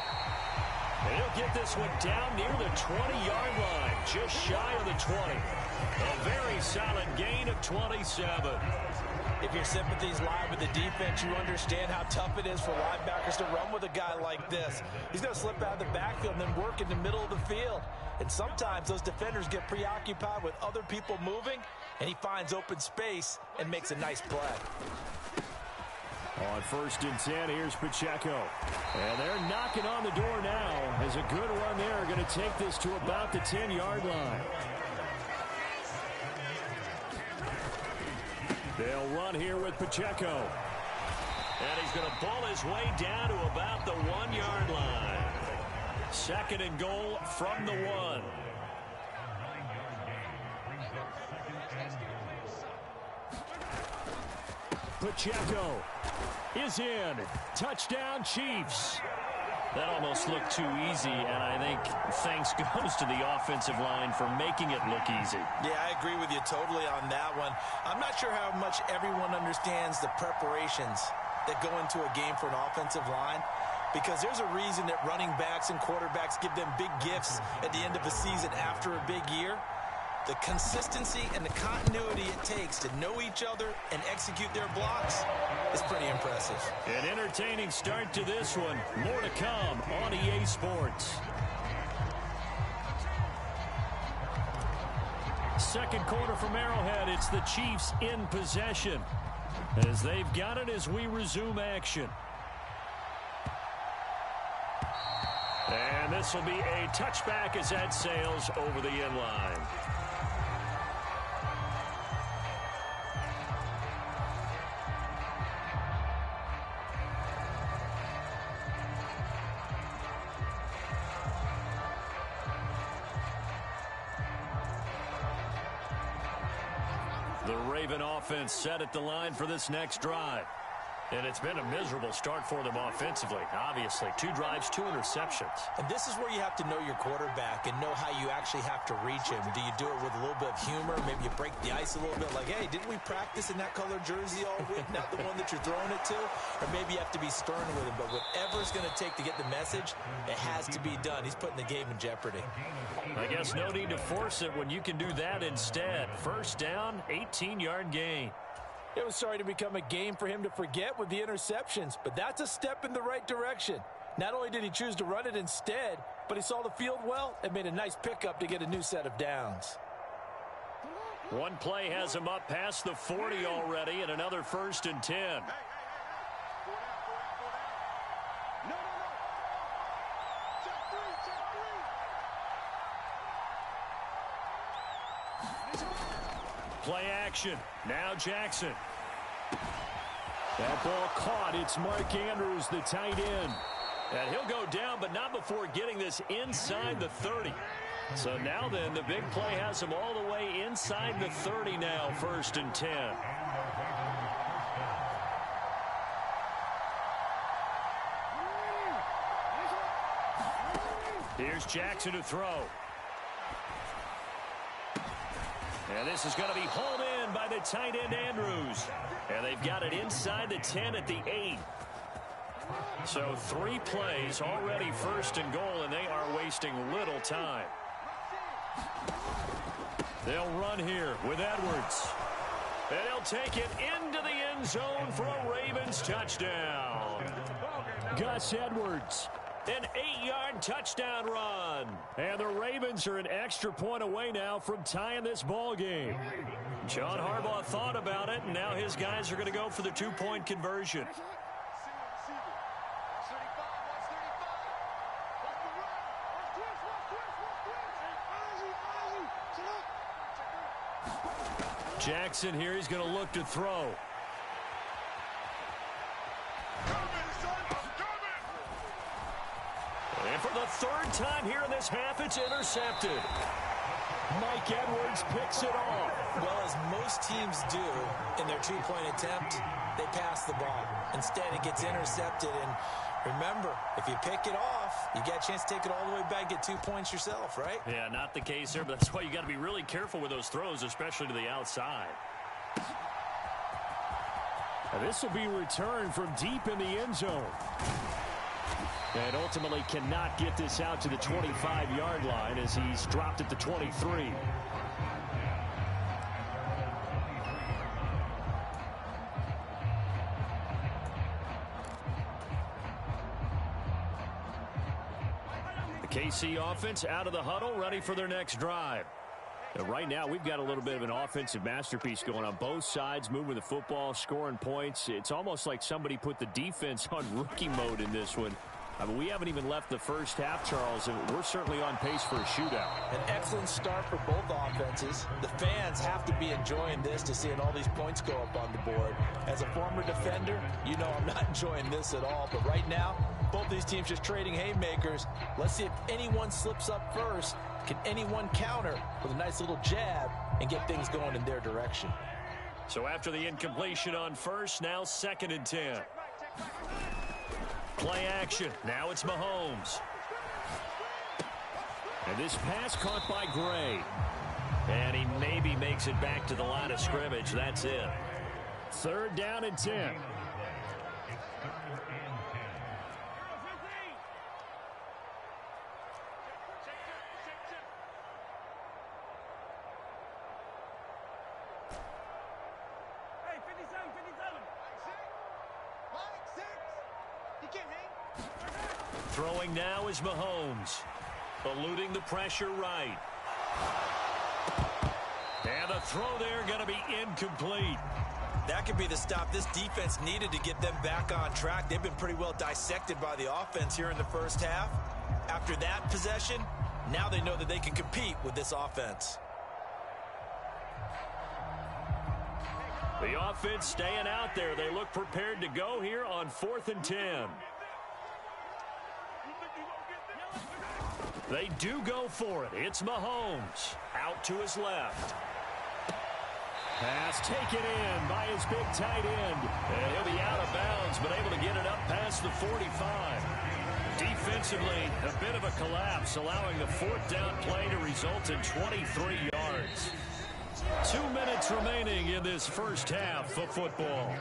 And he'll get this one down near the 20-yard line, just shy of the 20. A very solid gain of 27. If your sympathies lie with the defense, you understand how tough it is for linebackers to run with a guy like this. He's going to slip out of the backfield and then work in the middle of the field. And sometimes those defenders get preoccupied with other people moving, and he finds open space and makes a nice play. On 1st and 10, here's Pacheco. And they're knocking on the door now as a good run there. Going to take this to about the 10-yard line. They'll run here with Pacheco. And he's going to ball his way down to about the 1-yard line. 2nd and goal from the 1. Pacheco is in. Touchdown, Chiefs. That almost looked too easy, and I think thanks goes to the offensive line for making it look easy. Yeah, I agree with you totally on that one. I'm not sure how much everyone understands the preparations that go into a game for an offensive line, because there's a reason that running backs and quarterbacks give them big gifts at the end of a season after a big year. The consistency and the continuity it takes to know each other and execute their blocks is pretty impressive. An entertaining start to this one. More to come on EA Sports. 2nd quarter from Arrowhead. It's the Chiefs in possession as they've got it as we resume action. And this will be a touchback as that sails over the end line. The Raven offense set at the line for this next drive. And it's been a miserable start for them offensively. Obviously, 2 drives, 2 interceptions. And this is where you have to know your quarterback and know how you actually have to reach him. Do you do it with a little bit of humor? Maybe you break the ice a little bit like, hey, didn't we practice in that color jersey all week, not the one that you're throwing it to? Or maybe you have to be stern with him. But whatever it's going to take to get the message, it has to be done. He's putting the game in jeopardy. I guess no need to force it when you can do that instead. 1st down, 18-yard gain. It was starting to become a game for him to forget with the interceptions, but that's a step in the right direction. Not only did he choose to run it instead, but he saw the field well and made a nice pickup to get a new set of downs. One play has him up past the 40 already, and another 1st and 10. Play action. Now Jackson. That ball caught. It's Mark Andrews, the tight end. And he'll go down, but not before getting this inside the 30. So now then, the big play has him all the way inside the 30 now, 1st and 10. Here's Jackson to throw. And this is going to be hauled in by the tight end, Andrews. And they've got it inside the 10 at the 8. So 3 plays already 1st and goal, and they are wasting little time. They'll run here with Edwards. And he'll take it into the end zone for a Ravens touchdown. Gus Edwards. An 8-yard touchdown run. And the Ravens are an extra point away now from tying this ball game. John Harbaugh thought about it, and now his guys are going to go for the 2-point conversion. Jackson here, he's going to look to throw. And for the 3rd time here in this half, it's intercepted. Mike Edwards picks it off. Well, as most teams do in their 2-point attempt, they pass the ball. Instead, it gets intercepted. And remember, if you pick it off, you get a chance to take it all the way back, get 2 points yourself, right? Yeah, not the case here, but that's why you got to be really careful with those throws, especially to the outside. Now, this will be returned from deep in the end zone. And ultimately cannot get this out to the 25-yard line as he's dropped at the 23. The KC offense out of the huddle, ready for their next drive. Right now, we've got a little bit of an offensive masterpiece going on both sides, moving the football, scoring points. It's almost like somebody put the defense on rookie mode in this one. I mean, we haven't even left the first half, Charles, and we're certainly on pace for a shootout. An excellent start for both offenses. The fans have to be enjoying this to seeing all these points go up on the board. As a former defender, you know I'm not enjoying this at all. But right now, both these teams just trading haymakers. Let's see if anyone slips up first. Can anyone counter with a nice little jab and get things going in their direction? So after the incompletion on first, now 2nd and 10. Play action. Now it's Mahomes. And this pass caught by Gray. And he maybe makes it back to the line of scrimmage. That's it. 3rd down and 10. Throwing now is Mahomes. Eluding the pressure right. And the throw there going to be incomplete. That could be the stop this defense needed to get them back on track. They've been pretty well dissected by the offense here in the first half. After that possession, now they know that they can compete with this offense. The offense staying out there. They look prepared to go here on 4th and 10. They do go for it. It's Mahomes out to his left. Pass taken in by his big tight end. And he'll be out of bounds, but able to get it up past the 45. Defensively, a bit of a collapse, allowing the 4th down play to result in 23 yards. 2 minutes remaining in this first half of football.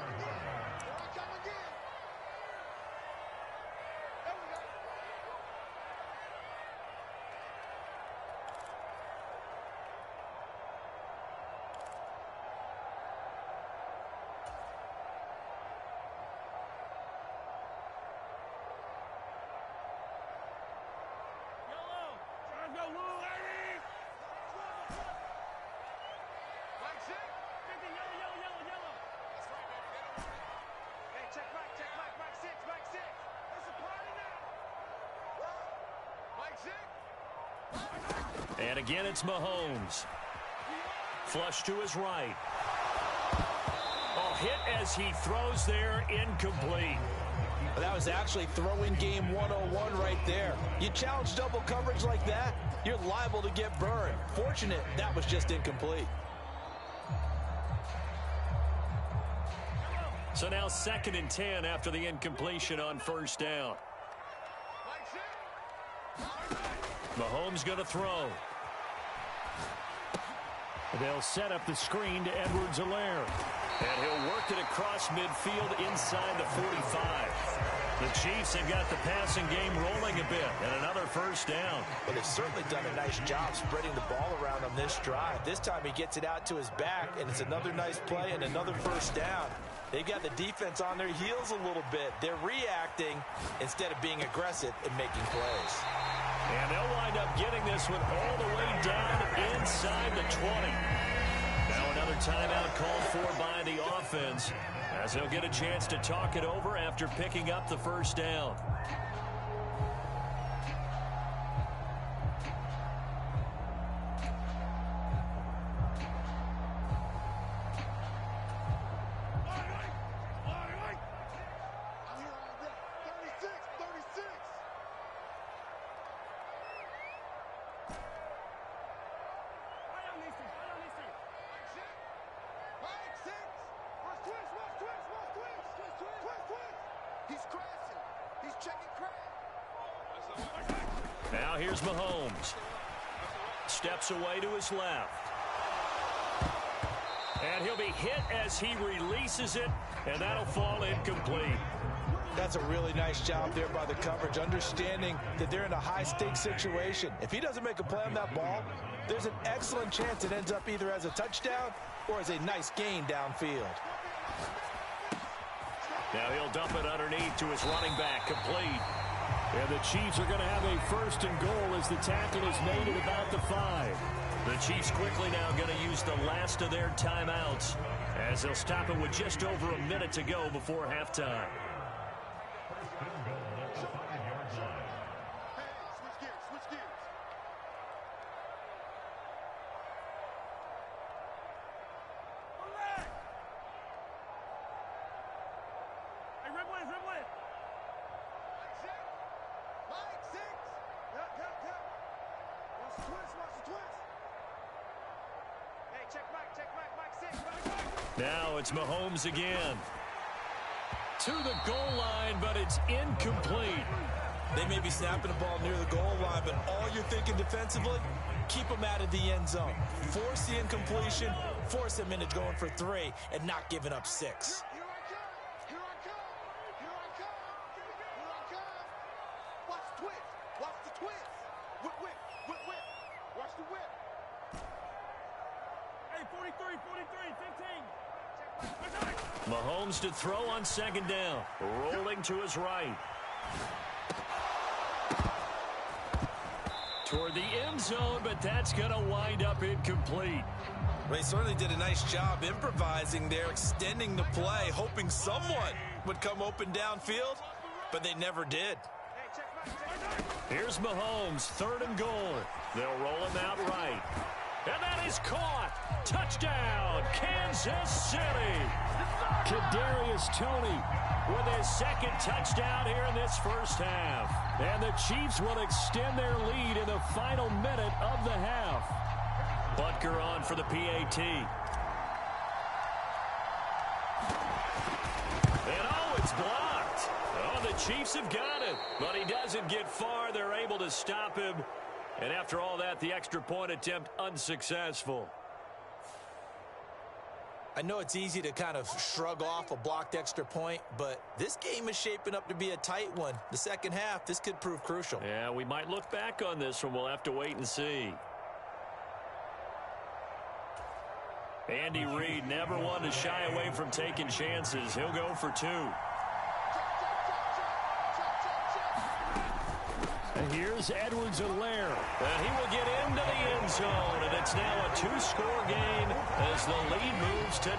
And again, it's Mahomes. Flush to his right. Oh, hit as he throws there, incomplete. That was actually throwing game 101 right there. You challenge double coverage like that, you're liable to get burned. Fortunate that was just incomplete. So now 2nd and 10 after the incompletion on 1st down. Mahomes going to throw. They'll set up the screen to Edwards-Helaire. And he'll work it across midfield inside the 45. The Chiefs have got the passing game rolling a bit, and another 1st down. Well, they've certainly done a nice job spreading the ball around on this drive. This time he gets it out to his back, and it's another nice play and another 1st down. They've got the defense on their heels a little bit. They're reacting instead of being aggressive and making plays. And they'll wind up getting this one all the way down inside the 20. Now another timeout called for by the offense, as they'll get a chance to talk it over after picking up the 1st down. Now here's Mahomes. Steps away to his left. And he'll be hit as he releases it, and that'll fall incomplete. That's a really nice job there by the coverage, understanding that they're in a high-stakes situation. If he doesn't make a play on that ball, there's an excellent chance it ends up either as a touchdown or as a nice gain downfield. Now he'll dump it underneath to his running back, complete. And the Chiefs are going to have a first and goal as the tackle is made at about the 5. The Chiefs quickly now going to use the last of their timeouts as they'll stop it with just over a minute to go before halftime. Now it's Mahomes again. To the goal line, but it's incomplete. They may be snapping the ball near the goal line, but all you're thinking defensively, keep them out of the end zone. Force the incompletion, force them into going for 3, and not giving up 6. Mahomes to throw on second down. Rolling to his right. Toward the end zone, but that's going to wind up incomplete. Well, he certainly did a nice job improvising there, extending the play, hoping someone would come open downfield, but they never did. Here's Mahomes, third and goal. They'll roll him out right. And that is caught. Touchdown, Kansas City. Kadarius Toney with his second touchdown here in this first half. And the Chiefs will extend their lead in the final minute of the half. Butker on for the PAT. And oh, it's blocked. Oh, the Chiefs have got it. But he doesn't get far. They're able to stop him. And after all that, the extra point attempt unsuccessful. I know it's easy to kind of shrug off a blocked extra point, but this game is shaping up to be a tight one. The second half, this could prove crucial. Yeah, we might look back on this one. We'll have to wait and see. Andy Reid never one to shy away from taking chances. He'll go for 2. And here's Edwards-Helaire. And he will get into the end zone. And it's now a 2-score game as the lead moves to 9.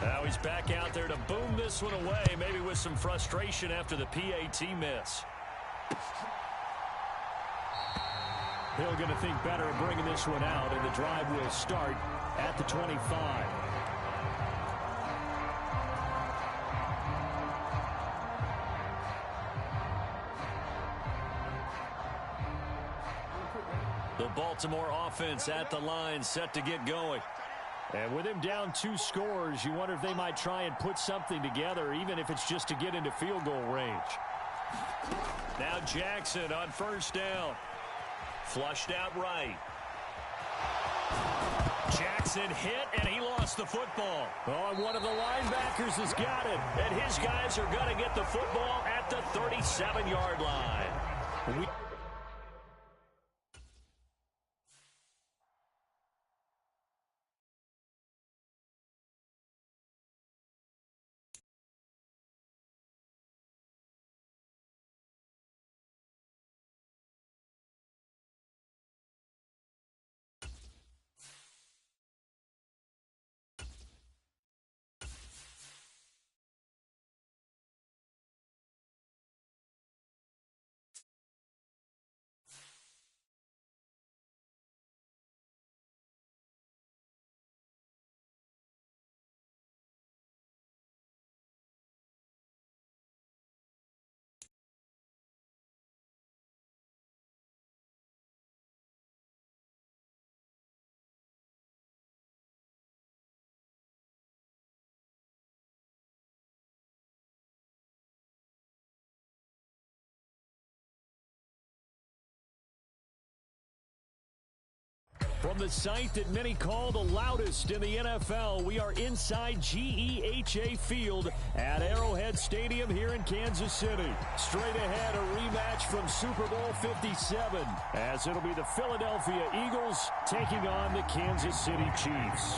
Now he's back out there to boom this one away, maybe with some frustration after the PAT miss. Hill going to think better of bringing this one out, and the drive will start at the 25. The Baltimore offense at the line, set to get going. And with him down 2 scores, you wonder if they might try and put something together, even if it's just to get into field goal range. Now Jackson on first down. Flushed out right. Jackson hit, and he lost the football. Oh, and one of the linebackers has got it. And his guys are going to get the football at the 37-yard line. From the site that many call the loudest in the NFL, we are inside GEHA Field at Arrowhead Stadium here in Kansas City. Straight ahead, a rematch from Super Bowl 57, as it'll be the Philadelphia Eagles taking on the Kansas City Chiefs.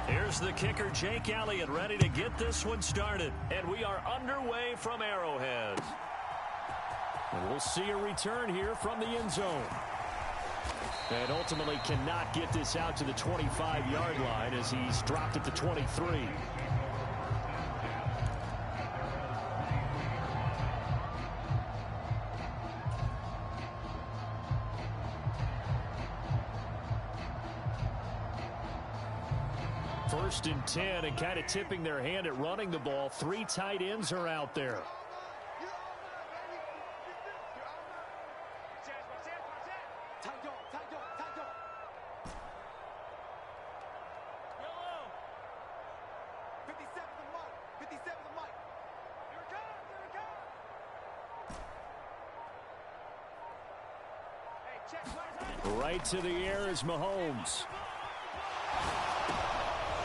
Here's the kicker, Jake Elliott, ready to get this one started. And we are underway from Arrowhead. And we'll see a return here from the end zone. And ultimately cannot get this out to the 25-yard line as he's dropped at the 23. First and 10, and kind of tipping their hand at running the ball. 3 tight ends are out there. Right to the air is Mahomes.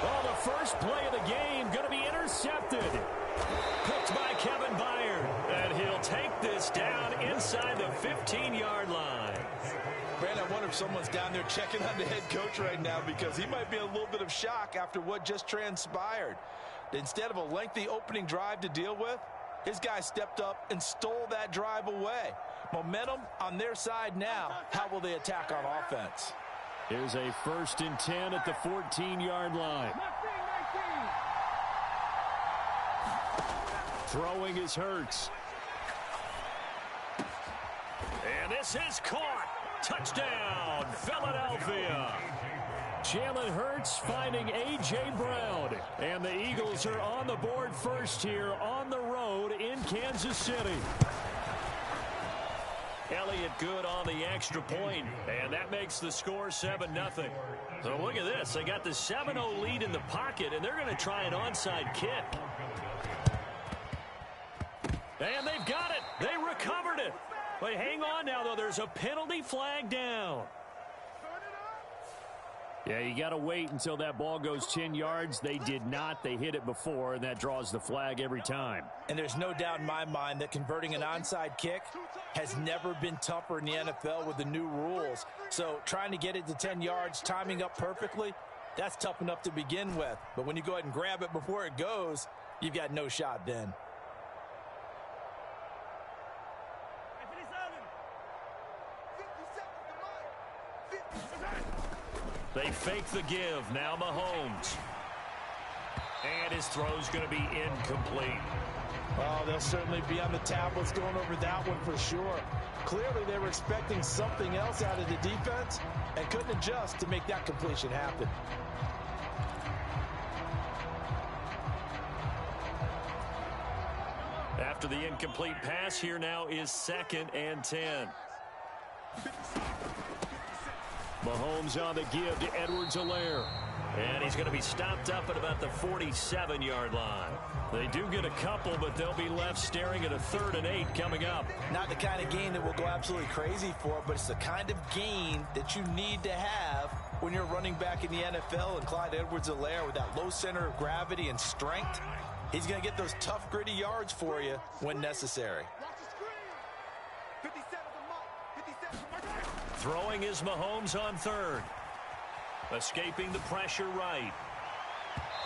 Oh, the first play of the game going to be intercepted. Picked by Kevin Byard. And he'll take this down inside the 15-yard line. Brandon, I wonder if someone's down there checking on the head coach right now, because he might be in a little bit of shock after what just transpired. Instead of a lengthy opening drive to deal with, his guy stepped up and stole that drive away. Momentum on their side now. How will they attack on offense? Here's a first and 10 at the 14-yard line. Throwing is Hurts. And this is caught. Touchdown, Philadelphia. Jalen Hurts finding A.J. Brown. And the Eagles are on the board first here on the road in Kansas City. Elliott good on the extra point, and that makes the score 7-0. So look at this. They got the 7-0 lead in the pocket, and they're going to try an onside kick. And they've got it. They recovered it. But hang on now, though. There's a penalty flag down. Yeah, you got to wait until that ball goes 10 yards. They did not. They hit it before, and that draws the flag every time. And there's no doubt in my mind that converting an onside kick has never been tougher in the NFL with the new rules. So trying to get it to 10 yards, timing up perfectly, that's tough enough to begin with. But when you go ahead and grab it before it goes, you've got no shot then. They fake the give. Now Mahomes. And his throw's going to be incomplete. Oh, they'll certainly be on the tablets going over that one for sure. Clearly they were expecting something else out of the defense and couldn't adjust to make that completion happen. After the incomplete pass, here now is 2nd and 10. Mahomes on the give to Edwards-Helaire. And he's going to be stopped up at about the 47-yard line. They do get a couple, but they'll be left staring at a 3rd and 8 coming up. Not the kind of gain that we'll go absolutely crazy for, but it's the kind of gain that you need to have when you're running back in the NFL. And Clyde Edwards-Helaire, with that low center of gravity and strength, he's going to get those tough, gritty yards for you when necessary. Throwing is Mahomes on 3rd. Escaping the pressure right.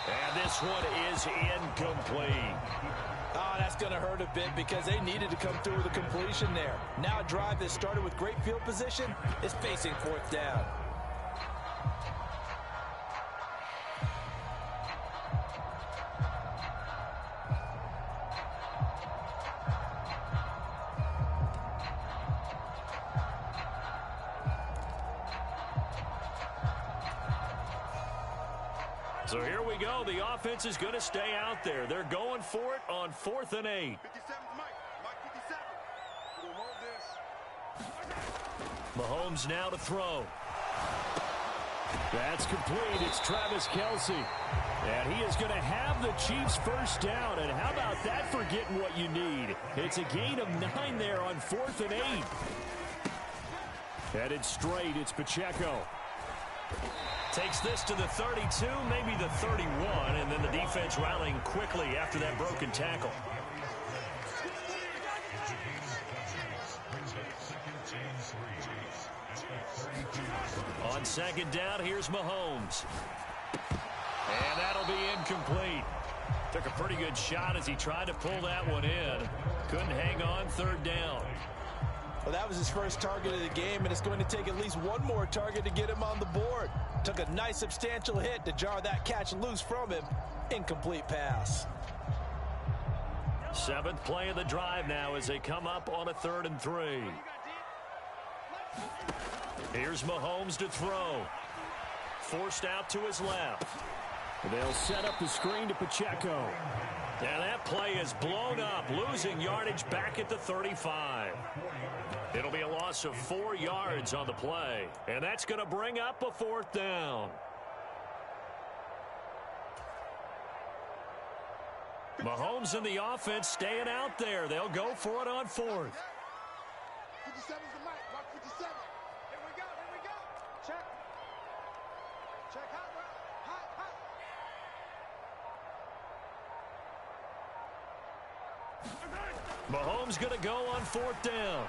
And this one is incomplete. Oh, that's going to hurt a bit because they needed to come through with a completion there. Now a drive that started with great field position is facing 4th down. So here we go. The offense is going to stay out there. They're going for it on 4th and 8. Mahomes now to throw. That's complete. It's Travis Kelce. And he is going to have the Chiefs first down. And how about that for getting what you need? It's a gain of 9 there on 4th and 8. Headed straight, it's Pacheco. Takes this to the 32, maybe the 31, and then the defense rallying quickly after that broken tackle. On second down, here's Mahomes. And that'll be incomplete. Took a pretty good shot as he tried to pull that one in. Couldn't hang on, third down. Well, that was his first target of the game, and it's going to take at least one more target to get him on the board. Took a nice substantial hit to jar that catch loose from him. Incomplete pass. Seventh play of the drive now as they come up on a 3rd and 3. Here's Mahomes to throw. Forced out to his left. They'll set up the screen to Pacheco. And that play is blown up, losing yardage back at the 35. It'll be a loss of 4 yards on the play. And that's going to bring up a 4th down. Mahomes and the offense staying out there. They'll go for it on 4th. 57's the mic. Watch 57. Here we go. Here we go. Check. Check. Hot, hot, hot. Mahomes going to go on 4th down.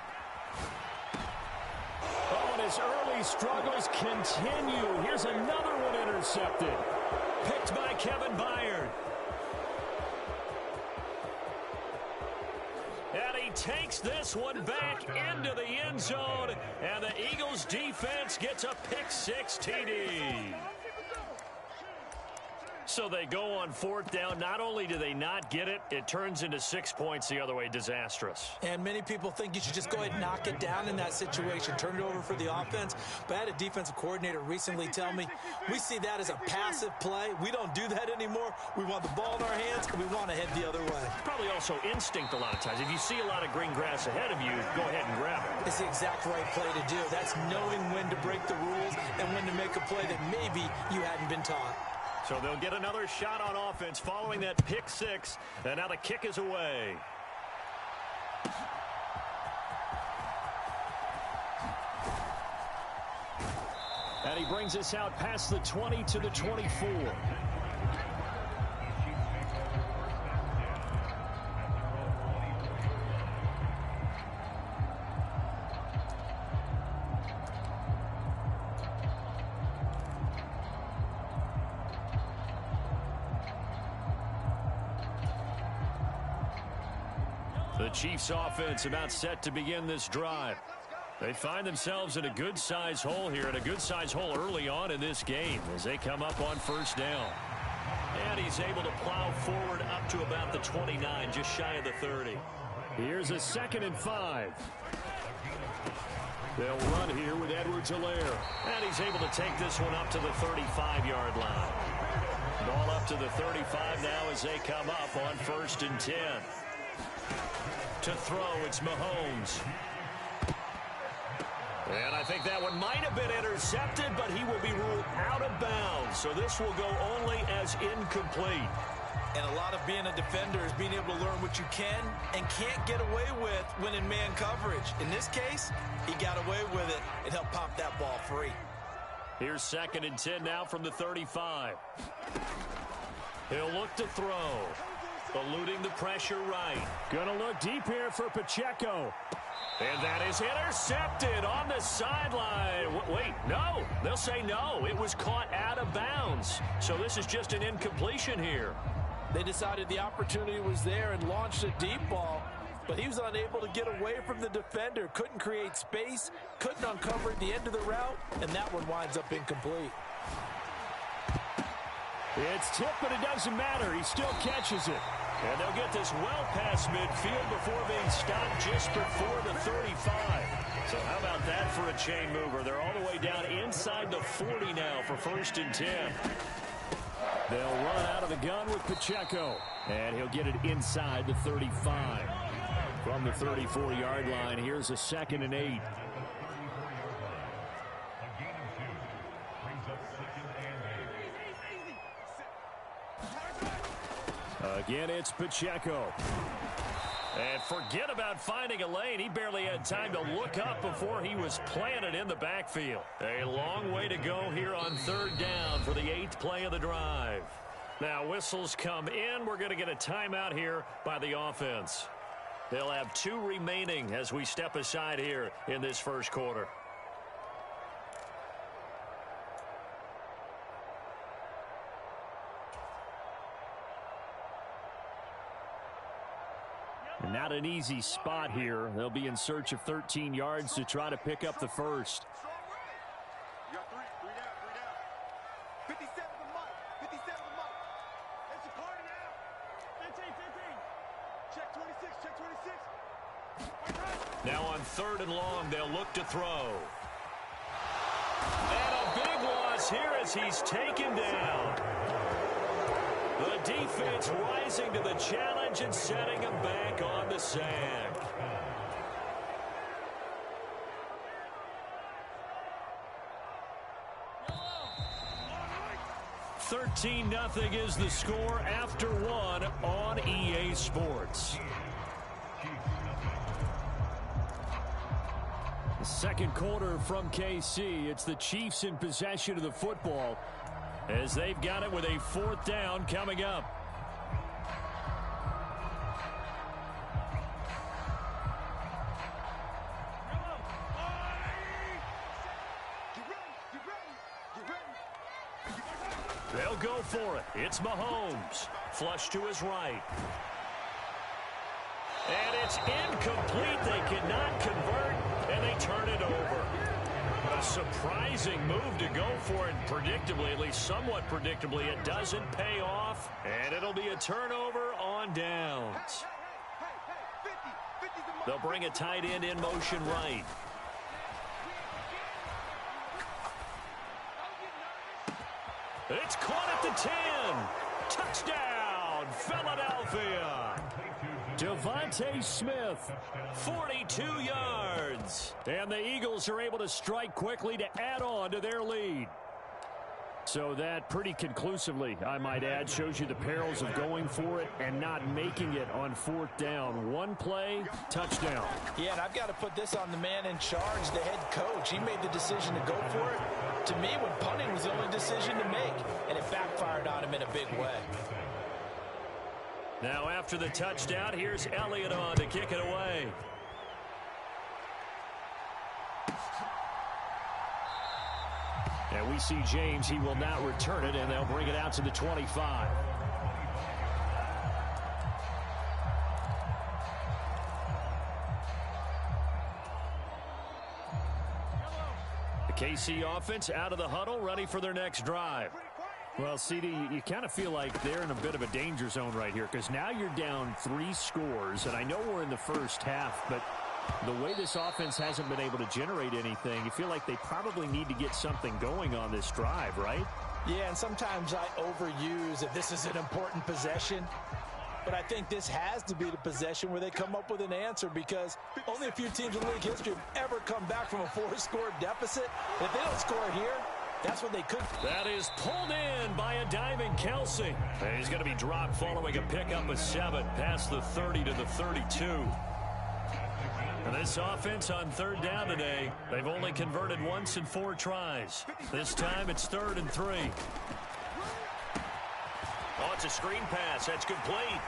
Oh, and his early struggles continue. Here's another one intercepted. Picked by Kevin Byard. And he takes this one back into the end zone. And the Eagles defense gets a pick-6 TD. So they go on 4th down. Not only do they not get it, it turns into 6 points the other way. Disastrous. And many people think you should just go ahead and knock it down in that situation. Turn it over for the offense. But I had a defensive coordinator recently tell me, we see that as a passive play. We don't do that anymore. We want the ball in our hands, and we want to head the other way. Probably also instinct a lot of times. If you see a lot of green grass ahead of you, go ahead and grab it. It's the exact right play to do. That's knowing when to break the rules and when to make a play that maybe you hadn't been taught. So they'll get another shot on offense following that pick-6, and now the kick is away. And he brings us out past the 20 to the 24. The Chiefs offense about set to begin this drive. They find themselves in a good-sized hole here, and a good-sized hole early on in this game as they come up on 1st down. And he's able to plow forward up to about the 29, just shy of the 30. Here's a 2nd and 5. They'll run here with Edwards-Helaire. And he's able to take this one up to the 35-yard line. Ball up to the 35 now as they come up on 1st and 10. To throw, it's Mahomes. And I think that one might have been intercepted, but he will be ruled out of bounds. So this will go only as incomplete. And a lot of being a defender is being able to learn what you can and can't get away with when in man coverage. In this case, he got away with it and helped pop that ball free. Here's 2nd and 10 now from the 35. He'll look to throw. Eluding the pressure right. Gonna look deep here for Pacheco. And that is intercepted on the sideline. Wait, no. They'll say no. It was caught out of bounds. So this is just an incompletion here. They decided the opportunity was there and launched a deep ball, but he was unable to get away from the defender. Couldn't create space, couldn't uncover at the end of the route, and that one winds up incomplete. It's tipped, but it doesn't matter. He still catches it. And they'll get this well past midfield before being stopped just before the 35. So how about that for a chain mover? They're all the way down inside the 40 now for 1st and 10. They'll run out of the gun with Pacheco. And he'll get it inside the 35. From the 34-yard line, here's a 2nd and 8. Again, it's Pacheco. And forget about finding a lane. He barely had time to look up before he was planted in the backfield. A long way to go here on third down for the 8th play of the drive. Now whistles come in. We're going to get a timeout here by the offense. They'll have 2 remaining as we step aside here in this first quarter. And not an easy spot here. They'll be in search of 13 yards to try to pick up the first. You got 3 down. 57 the mark. 57 the mark. It's a party now. 15. Check 26. Check 26. Now on 3rd and long, they'll look to throw. And a big loss here as he's taken down. The defense rising to the challenge and setting him back on the sack. 13-0 is the score after 1 on EA Sports. The second quarter from KC. It's the Chiefs in possession of the football as they've got it with a 4th down coming up. They'll go for it. It's Mahomes. Flush to his right. And it's incomplete. They cannot convert, and they turn it over. A surprising move to go for it. Predictably, at least somewhat predictably, it doesn't pay off, and it'll be a turnover on downs. They'll bring a tight end in motion right. It's caught at the 10. Touchdown, Philadelphia. Devontae Smith, 42 yards. And the Eagles are able to strike quickly to add on to their lead. So that pretty conclusively, I might add, shows you the perils of going for it and not making it on 4th down. One play, touchdown. Yeah, and I've got to put this on the man in charge, the head coach. He made the decision to go for it. To me, when punting was the only decision to make, and it backfired on him in a big way. Now after the touchdown, here's Elliott on to kick it away. And we see James. He will not return it, and they'll bring it out to the 25. The KC offense out of the huddle, ready for their next drive. Well, CD, you kind of feel like they're in a bit of a danger zone right here because now you're down 3 scores, and I know we're in the first half, but the way this offense hasn't been able to generate anything, you feel like they probably need to get something going on this drive, right? Yeah, and sometimes I overuse that this is an important possession, but I think this has to be the possession where they come up with an answer because only a few teams in league history have ever come back from a 4-score deficit. If they don't score here, that's what they could. That is pulled in by a diving Kelsey. And he's going to be dropped following a pickup of 7 past the 30 to the 32. And this offense on 3rd down today, they've only converted once in 4 tries. This time it's 3rd and 3. Oh, it's a screen pass. That's complete.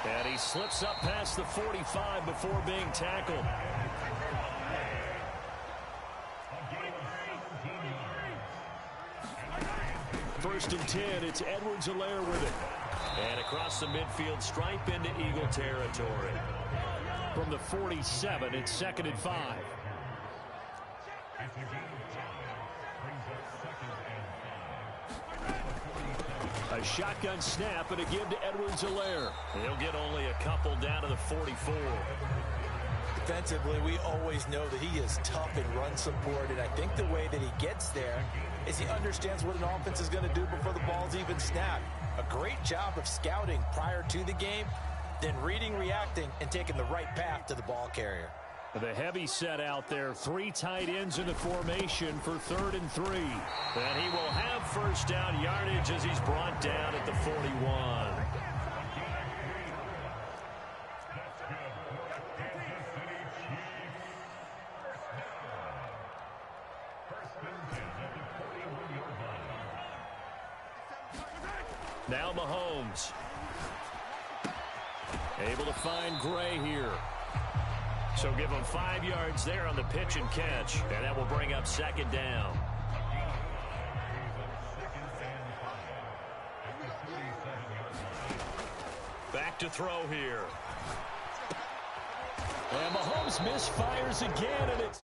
And he slips up past the 45 before being tackled. First and 10, it's Edwards-Helaire with it. And across the midfield stripe into Eagle territory. From the 47, it's 2nd and 5. A shotgun snap and a give to Edwards-Helaire. He'll get only a couple down to the 44. Defensively, we always know that he is tough in run support, and I think the way that he gets there is he understands what an offense is going to do before the ball's even snapped. A great job of scouting prior to the game, then reading, reacting, and taking the right path to the ball carrier. The heavy set out there, 3 tight ends in the formation for 3rd and 3. And he will have first down yardage as he's brought down at the 41. Now Mahomes. Able to find Gray here. So give him 5 yards there on the pitch and catch. And that will bring up second down. Back to throw here. And Mahomes misfires again, and it's